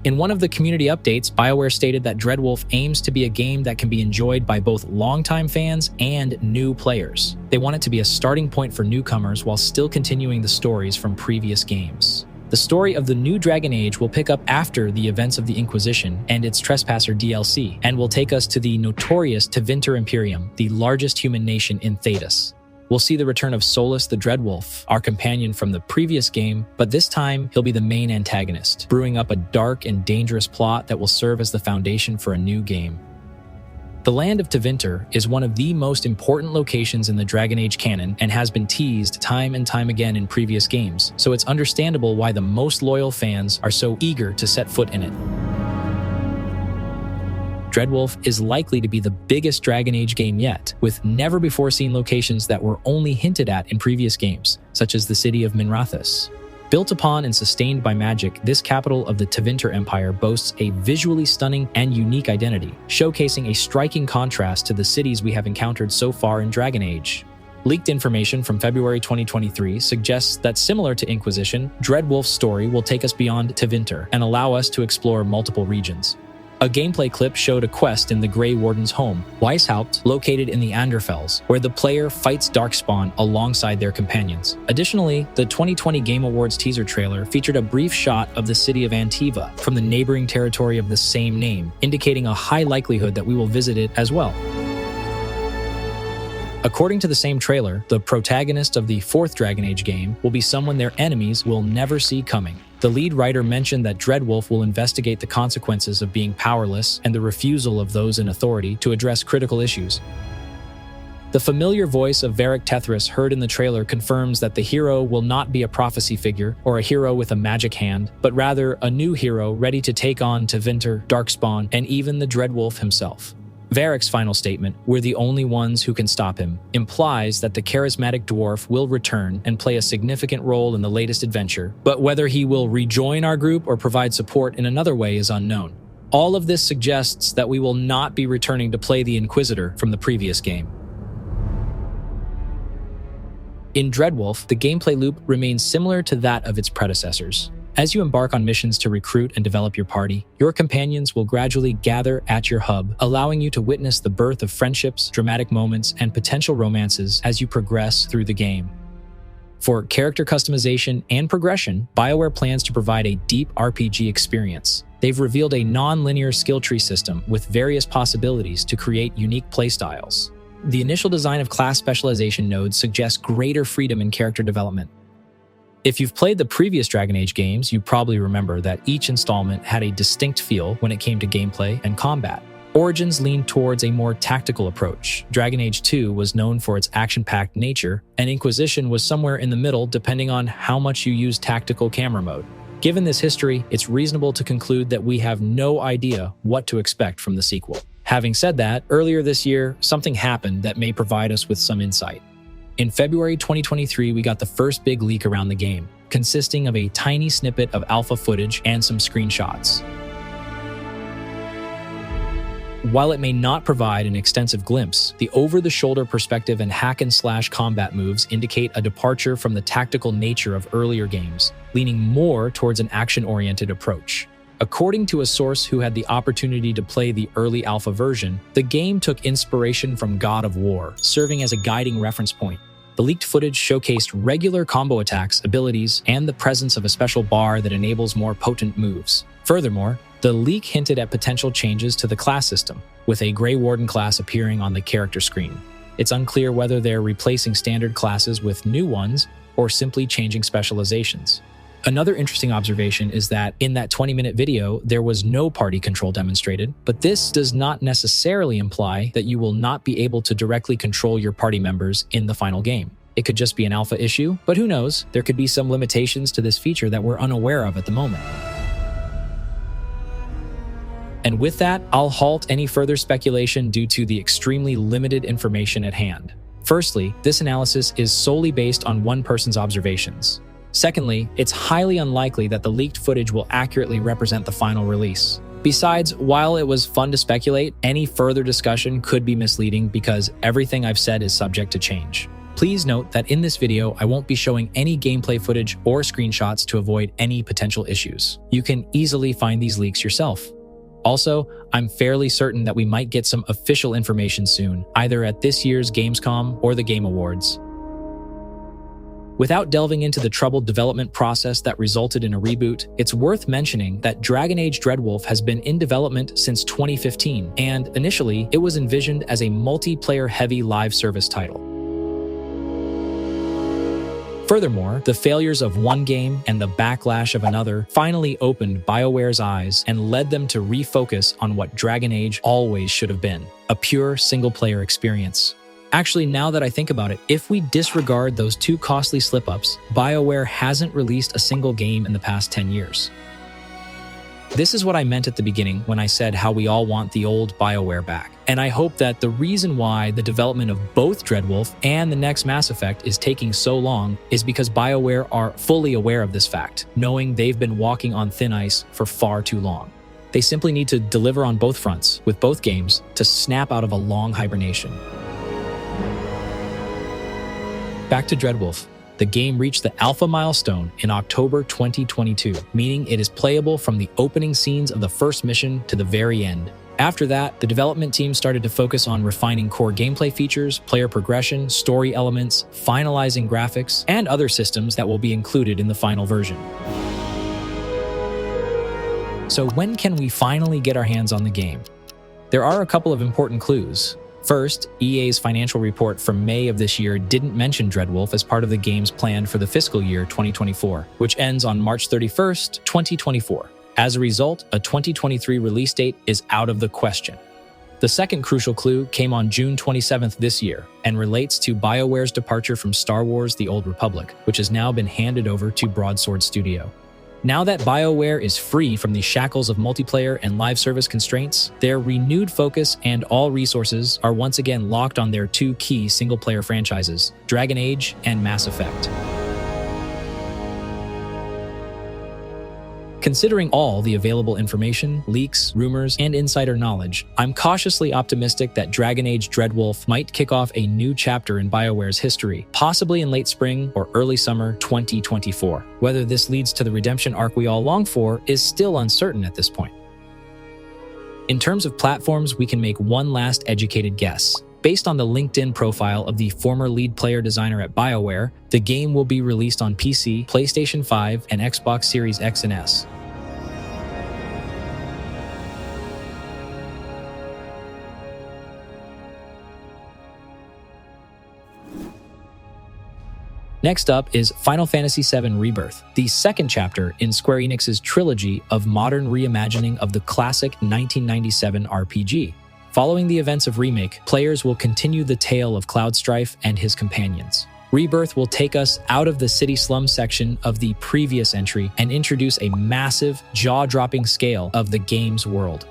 In one of the community updates, BioWare stated that Dreadwolf aims to be a game that can be enjoyed by both longtime fans and new players. They want it to be a starting point for newcomers while still continuing the stories from previous games. The story of the new Dragon Age will pick up after the events of the Inquisition and its Trespasser DLC, and will take us to the notorious Tevinter Imperium, the largest human nation in Thedas. We'll see the return of Solus the Dreadwolf, our companion from the previous game, but this time he'll be the main antagonist, brewing up a dark and dangerous plot that will serve as the foundation for a new game. The land of Tevinter is one of the most important locations in the Dragon Age canon and has been teased time and time again in previous games, so it's understandable why the most loyal fans are so eager to set foot in it. Dreadwolf is likely to be the biggest Dragon Age game yet, with never-before-seen locations that were only hinted at in previous games, such as the city of Minrathous. Built upon and sustained by magic, this capital of the Tevinter Empire boasts a visually stunning and unique identity, showcasing a striking contrast to the cities we have encountered so far in Dragon Age. Leaked information from February 2023 suggests that, similar to Inquisition, Dreadwolf's story will take us beyond Tevinter and allow us to explore multiple regions. A gameplay clip showed a quest in the Grey Warden's home, Weishaupt, located in the Anderfels, where the player fights Darkspawn alongside their companions. Additionally, the 2020 Game Awards teaser trailer featured a brief shot of the city of Antiva from the neighboring territory of the same name, indicating a high likelihood that we will visit it as well. According to the same trailer, the protagonist of the fourth Dragon Age game will be someone their enemies will never see coming. The lead writer mentioned that Dreadwolf will investigate the consequences of being powerless and the refusal of those in authority to address critical issues. The familiar voice of Varric Tethras heard in the trailer confirms that the hero will not be a prophecy figure or a hero with a magic hand, but rather a new hero ready to take on Tevinter, Darkspawn, and even the Dreadwolf himself. Varric's final statement, "We're the only ones who can stop him," implies that the charismatic dwarf will return and play a significant role in the latest adventure, but whether he will rejoin our group or provide support in another way is unknown. All of this suggests that we will not be returning to play the Inquisitor from the previous game. In Dreadwolf, the gameplay loop remains similar to that of its predecessors. As you embark on missions to recruit and develop your party, your companions will gradually gather at your hub, allowing you to witness the birth of friendships, dramatic moments, and potential romances as you progress through the game. For character customization and progression, BioWare plans to provide a deep RPG experience. They've revealed a non-linear skill tree system with various possibilities to create unique playstyles. The initial design of class specialization nodes suggests greater freedom in character development. If you've played the previous Dragon Age games, you probably remember that each installment had a distinct feel when it came to gameplay and combat. Origins leaned towards a more tactical approach. Dragon Age 2 was known for its action-packed nature, and Inquisition was somewhere in the middle depending on how much you use tactical camera mode. Given this history, it's reasonable to conclude that we have no idea what to expect from the sequel. Having said that, earlier this year, something happened that may provide us with some insight. In February 2023, we got the first big leak around the game, consisting of a tiny snippet of alpha footage and some screenshots. While it may not provide an extensive glimpse, the over-the-shoulder perspective and hack-and-slash combat moves indicate a departure from the tactical nature of earlier games, leaning more towards an action-oriented approach. According to a source who had the opportunity to play the early alpha version, the game took inspiration from God of War, serving as a guiding reference point. The leaked footage showcased regular combo attacks, abilities, and the presence of a special bar that enables more potent moves. Furthermore, the leak hinted at potential changes to the class system, with a Grey Warden class appearing on the character screen. It's unclear whether they're replacing standard classes with new ones or simply changing specializations. Another interesting observation is that in that 20-minute video, there was no party control demonstrated, but this does not necessarily imply that you will not be able to directly control your party members in the final game. It could just be an alpha issue, but who knows, there could be some limitations to this feature that we're unaware of at the moment. And with that, I'll halt any further speculation due to the extremely limited information at hand. Firstly, this analysis is solely based on one person's observations. Secondly, it's highly unlikely that the leaked footage will accurately represent the final release. Besides, while it was fun to speculate, any further discussion could be misleading because everything I've said is subject to change. Please note that in this video, I won't be showing any gameplay footage or screenshots to avoid any potential issues. You can easily find these leaks yourself. Also, I'm fairly certain that we might get some official information soon, either at this year's Gamescom or the Game Awards. Without delving into the troubled development process that resulted in a reboot, it's worth mentioning that Dragon Age Dreadwolf has been in development since 2015, and initially, it was envisioned as a multiplayer-heavy live service title. Furthermore, the failures of one game and the backlash of another finally opened BioWare's eyes and led them to refocus on what Dragon Age always should have been, a pure single-player experience. Actually, now that I think about it, if we disregard those two costly slip-ups, BioWare hasn't released a single game in the past 10 years. This is what I meant at the beginning when I said how we all want the old BioWare back. And I hope that the reason why the development of both Dreadwolf and the next Mass Effect is taking so long is because BioWare are fully aware of this fact, knowing they've been walking on thin ice for far too long. They simply need to deliver on both fronts, with both games, to snap out of a long hibernation. Back to Dreadwolf. The game reached the alpha milestone in October 2022, meaning it is playable from the opening scenes of the first mission to the very end. After that, the development team started to focus on refining core gameplay features, player progression, story elements, finalizing graphics, and other systems that will be included in the final version. So when can we finally get our hands on the game? There are a couple of important clues. First, EA's financial report from May of this year didn't mention Dreadwolf as part of the game's plan for the fiscal year 2024, which ends on March 31st, 2024. As a result, a 2023 release date is out of the question. The second crucial clue came on June 27th this year and relates to BioWare's departure from Star Wars: The Old Republic, which has now been handed over to Broadsword Studio. Now that BioWare is free from the shackles of multiplayer and live service constraints, their renewed focus and all resources are once again locked on their two key single-player franchises, Dragon Age and Mass Effect. Considering all the available information, leaks, rumors, and insider knowledge, I'm cautiously optimistic that Dragon Age Dreadwolf might kick off a new chapter in BioWare's history, possibly in late spring or early summer 2024. Whether this leads to the redemption arc we all long for is still uncertain at this point. In terms of platforms, we can make one last educated guess. Based on the LinkedIn profile of the former lead player designer at BioWare, the game will be released on PC, PlayStation 5, and Xbox Series X and S. Next up is Final Fantasy VII Rebirth, the second chapter in Square Enix's trilogy of modern reimagining of the classic 1997 RPG. Following the events of Remake, players will continue the tale of Cloud Strife and his companions. Rebirth will take us out of the city slum section of the previous entry and introduce a massive, jaw-dropping scale of the game's world.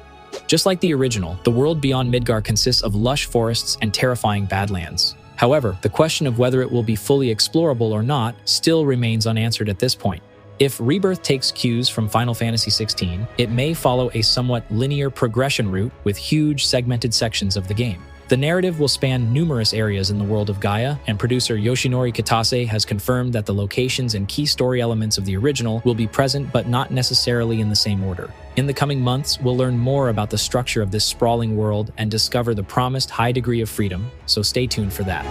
Just like the original, the world beyond Midgar consists of lush forests and terrifying badlands. However, the question of whether it will be fully explorable or not still remains unanswered at this point. If Rebirth takes cues from Final Fantasy XVI, it may follow a somewhat linear progression route with huge segmented sections of the game. The narrative will span numerous areas in the world of Gaia, and producer Yoshinori Kitase has confirmed that the locations and key story elements of the original will be present but not necessarily in the same order. In the coming months, we'll learn more about the structure of this sprawling world and discover the promised high degree of freedom, so stay tuned for that.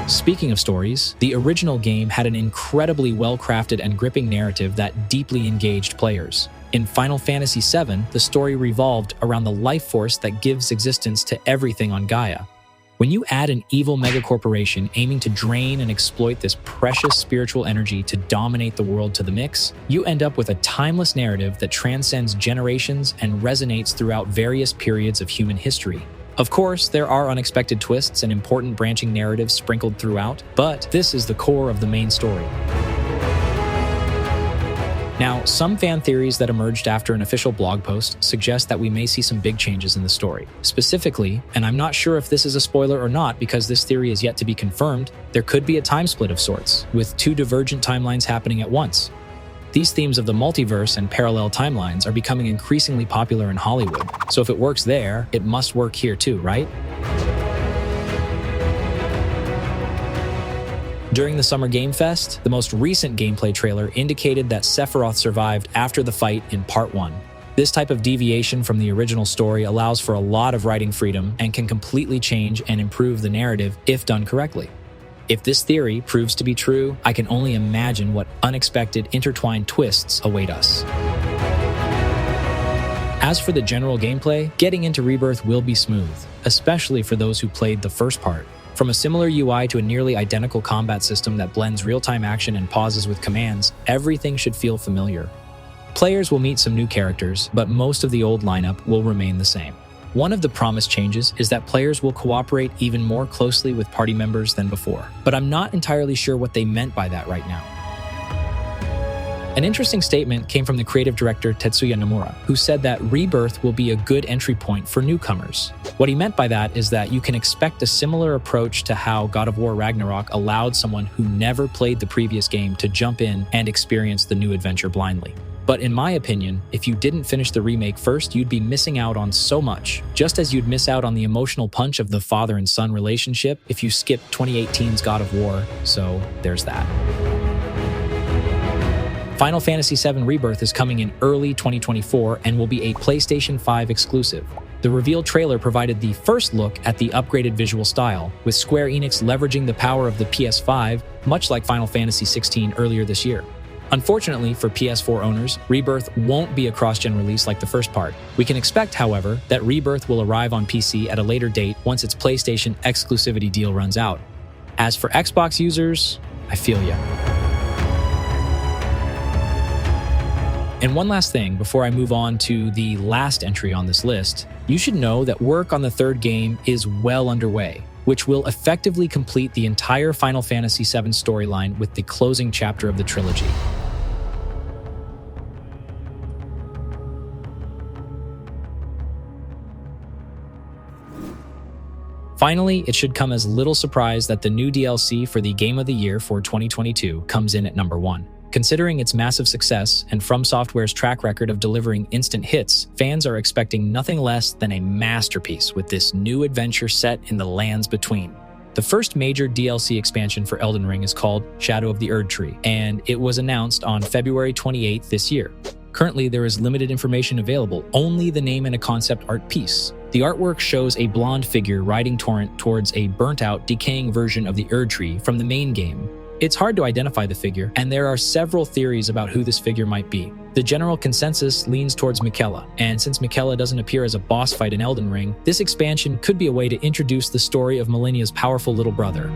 Speaking of stories, the original game had an incredibly well-crafted and gripping narrative that deeply engaged players. In Final Fantasy VII, the story revolved around the life force that gives existence to everything on Gaia. When you add an evil megacorporation aiming to drain and exploit this precious spiritual energy to dominate the world to the mix, you end up with a timeless narrative that transcends generations and resonates throughout various periods of human history. Of course, there are unexpected twists and important branching narratives sprinkled throughout, but this is the core of the main story. Now, some fan theories that emerged after an official blog post suggest that we may see some big changes in the story. Specifically, and I'm not sure if this is a spoiler or not because this theory is yet to be confirmed, there could be a time split of sorts, with two divergent timelines happening at once. These themes of the multiverse and parallel timelines are becoming increasingly popular in Hollywood, so if it works there, it must work here too, right? During the Summer Game Fest, the most recent gameplay trailer indicated that Sephiroth survived after the fight in Part 1. This type of deviation from the original story allows for a lot of writing freedom and can completely change and improve the narrative if done correctly. If this theory proves to be true, I can only imagine what unexpected intertwined twists await us. As for the general gameplay, getting into Rebirth will be smooth, especially for those who played the first part. From a similar UI to a nearly identical combat system that blends real-time action and pauses with commands, everything should feel familiar. Players will meet some new characters, but most of the old lineup will remain the same. One of the promised changes is that players will cooperate even more closely with party members than before, but I'm not entirely sure what they meant by that right now. An interesting statement came from the creative director Tetsuya Nomura, who said that Rebirth will be a good entry point for newcomers. What he meant by that is that you can expect a similar approach to how God of War Ragnarok allowed someone who never played the previous game to jump in and experience the new adventure blindly. But in my opinion, if you didn't finish the remake first, you'd be missing out on so much, just as you'd miss out on the emotional punch of the father and son relationship if you skipped 2018's God of War, so there's that. Final Fantasy VII Rebirth is coming in early 2024 and will be a PlayStation 5 exclusive. The reveal trailer provided the first look at the upgraded visual style, with Square Enix leveraging the power of the PS5, much like Final Fantasy XVI earlier this year. Unfortunately for PS4 owners, Rebirth won't be a cross-gen release like the first part. We can expect, however, that Rebirth will arrive on PC at a later date once its PlayStation exclusivity deal runs out. As for Xbox users, I feel ya. And one last thing before I move on to the last entry on this list, you should know that work on the third game is well underway, which will effectively complete the entire Final Fantasy VII storyline with the closing chapter of the trilogy. Finally, it should come as little surprise that the new DLC for the Game of the Year for 2022 comes in at number 1. Considering its massive success and From Software's track record of delivering instant hits, fans are expecting nothing less than a masterpiece with this new adventure set in the lands between. The first major DLC expansion for Elden Ring is called Shadow of the Erdtree, and it was announced on February 28th this year. Currently, there is limited information available, only the name and a concept art piece. The artwork shows a blonde figure riding Torrent towards a burnt-out, decaying version of the Erdtree from the main game. It's hard to identify the figure, and there are several theories about who this figure might be. The general consensus leans towards Miquella, and since Miquella doesn't appear as a boss fight in Elden Ring, this expansion could be a way to introduce the story of Malenia's powerful little brother.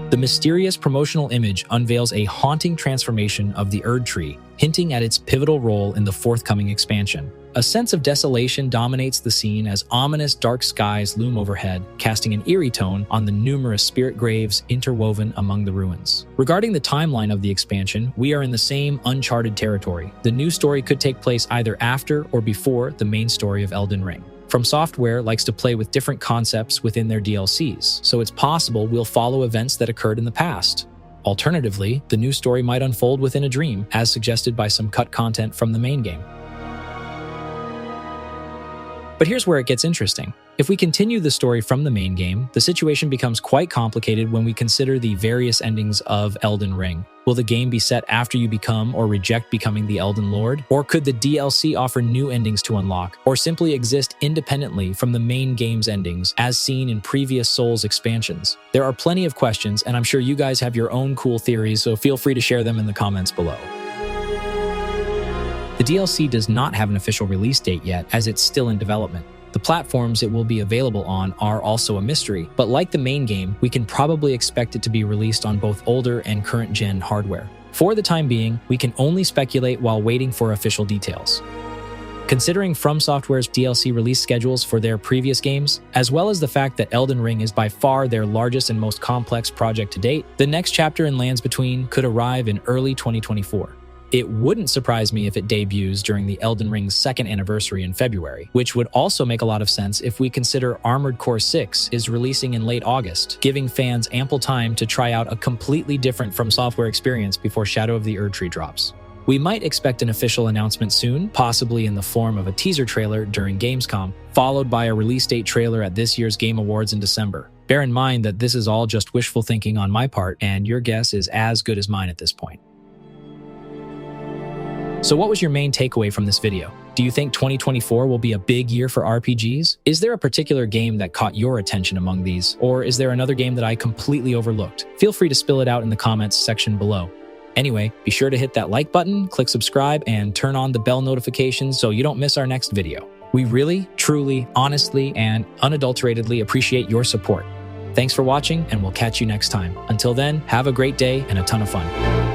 The mysterious promotional image unveils a haunting transformation of the Erdtree, hinting at its pivotal role in the forthcoming expansion. A sense of desolation dominates the scene as ominous dark skies loom overhead, casting an eerie tone on the numerous spirit graves interwoven among the ruins. Regarding the timeline of the expansion, we are in the same uncharted territory. The new story could take place either after or before the main story of Elden Ring. From Software likes to play with different concepts within their DLCs, so it's possible we'll follow events that occurred in the past. Alternatively, the new story might unfold within a dream, as suggested by some cut content from the main game. But here's where it gets interesting. If we continue the story from the main game, the situation becomes quite complicated when we consider the various endings of Elden Ring. Will the game be set after you become or reject becoming the Elden Lord? Or could the DLC offer new endings to unlock, or simply exist independently from the main game's endings, as seen in previous Souls expansions? There are plenty of questions, and I'm sure you guys have your own cool theories, so feel free to share them in the comments below. The DLC does not have an official release date yet, as it's still in development. The platforms it will be available on are also a mystery, but like the main game, we can probably expect it to be released on both older and current-gen hardware. For the time being, we can only speculate while waiting for official details. Considering From Software's DLC release schedules for their previous games, as well as the fact that Elden Ring is by far their largest and most complex project to date, the next chapter in Lands Between could arrive in early 2024. It wouldn't surprise me if it debuts during the Elden Ring's second anniversary in February, which would also make a lot of sense if we consider Armored Core 6 is releasing in late August, giving fans ample time to try out a completely different From Software experience before Shadow of the Erdtree drops. We might expect an official announcement soon, possibly in the form of a teaser trailer during Gamescom, followed by a release date trailer at this year's Game Awards in December. Bear in mind that this is all just wishful thinking on my part, and your guess is as good as mine at this point. So what was your main takeaway from this video? Do you think 2024 will be a big year for RPGs? Is there a particular game that caught your attention among these? Or is there another game that I completely overlooked? Feel free to spill it out in the comments section below. Anyway, be sure to hit that like button, click subscribe, and turn on the bell notifications so you don't miss our next video. We really, truly, honestly, and unadulteratedly appreciate your support. Thanks for watching, and we'll catch you next time. Until then, have a great day and a ton of fun.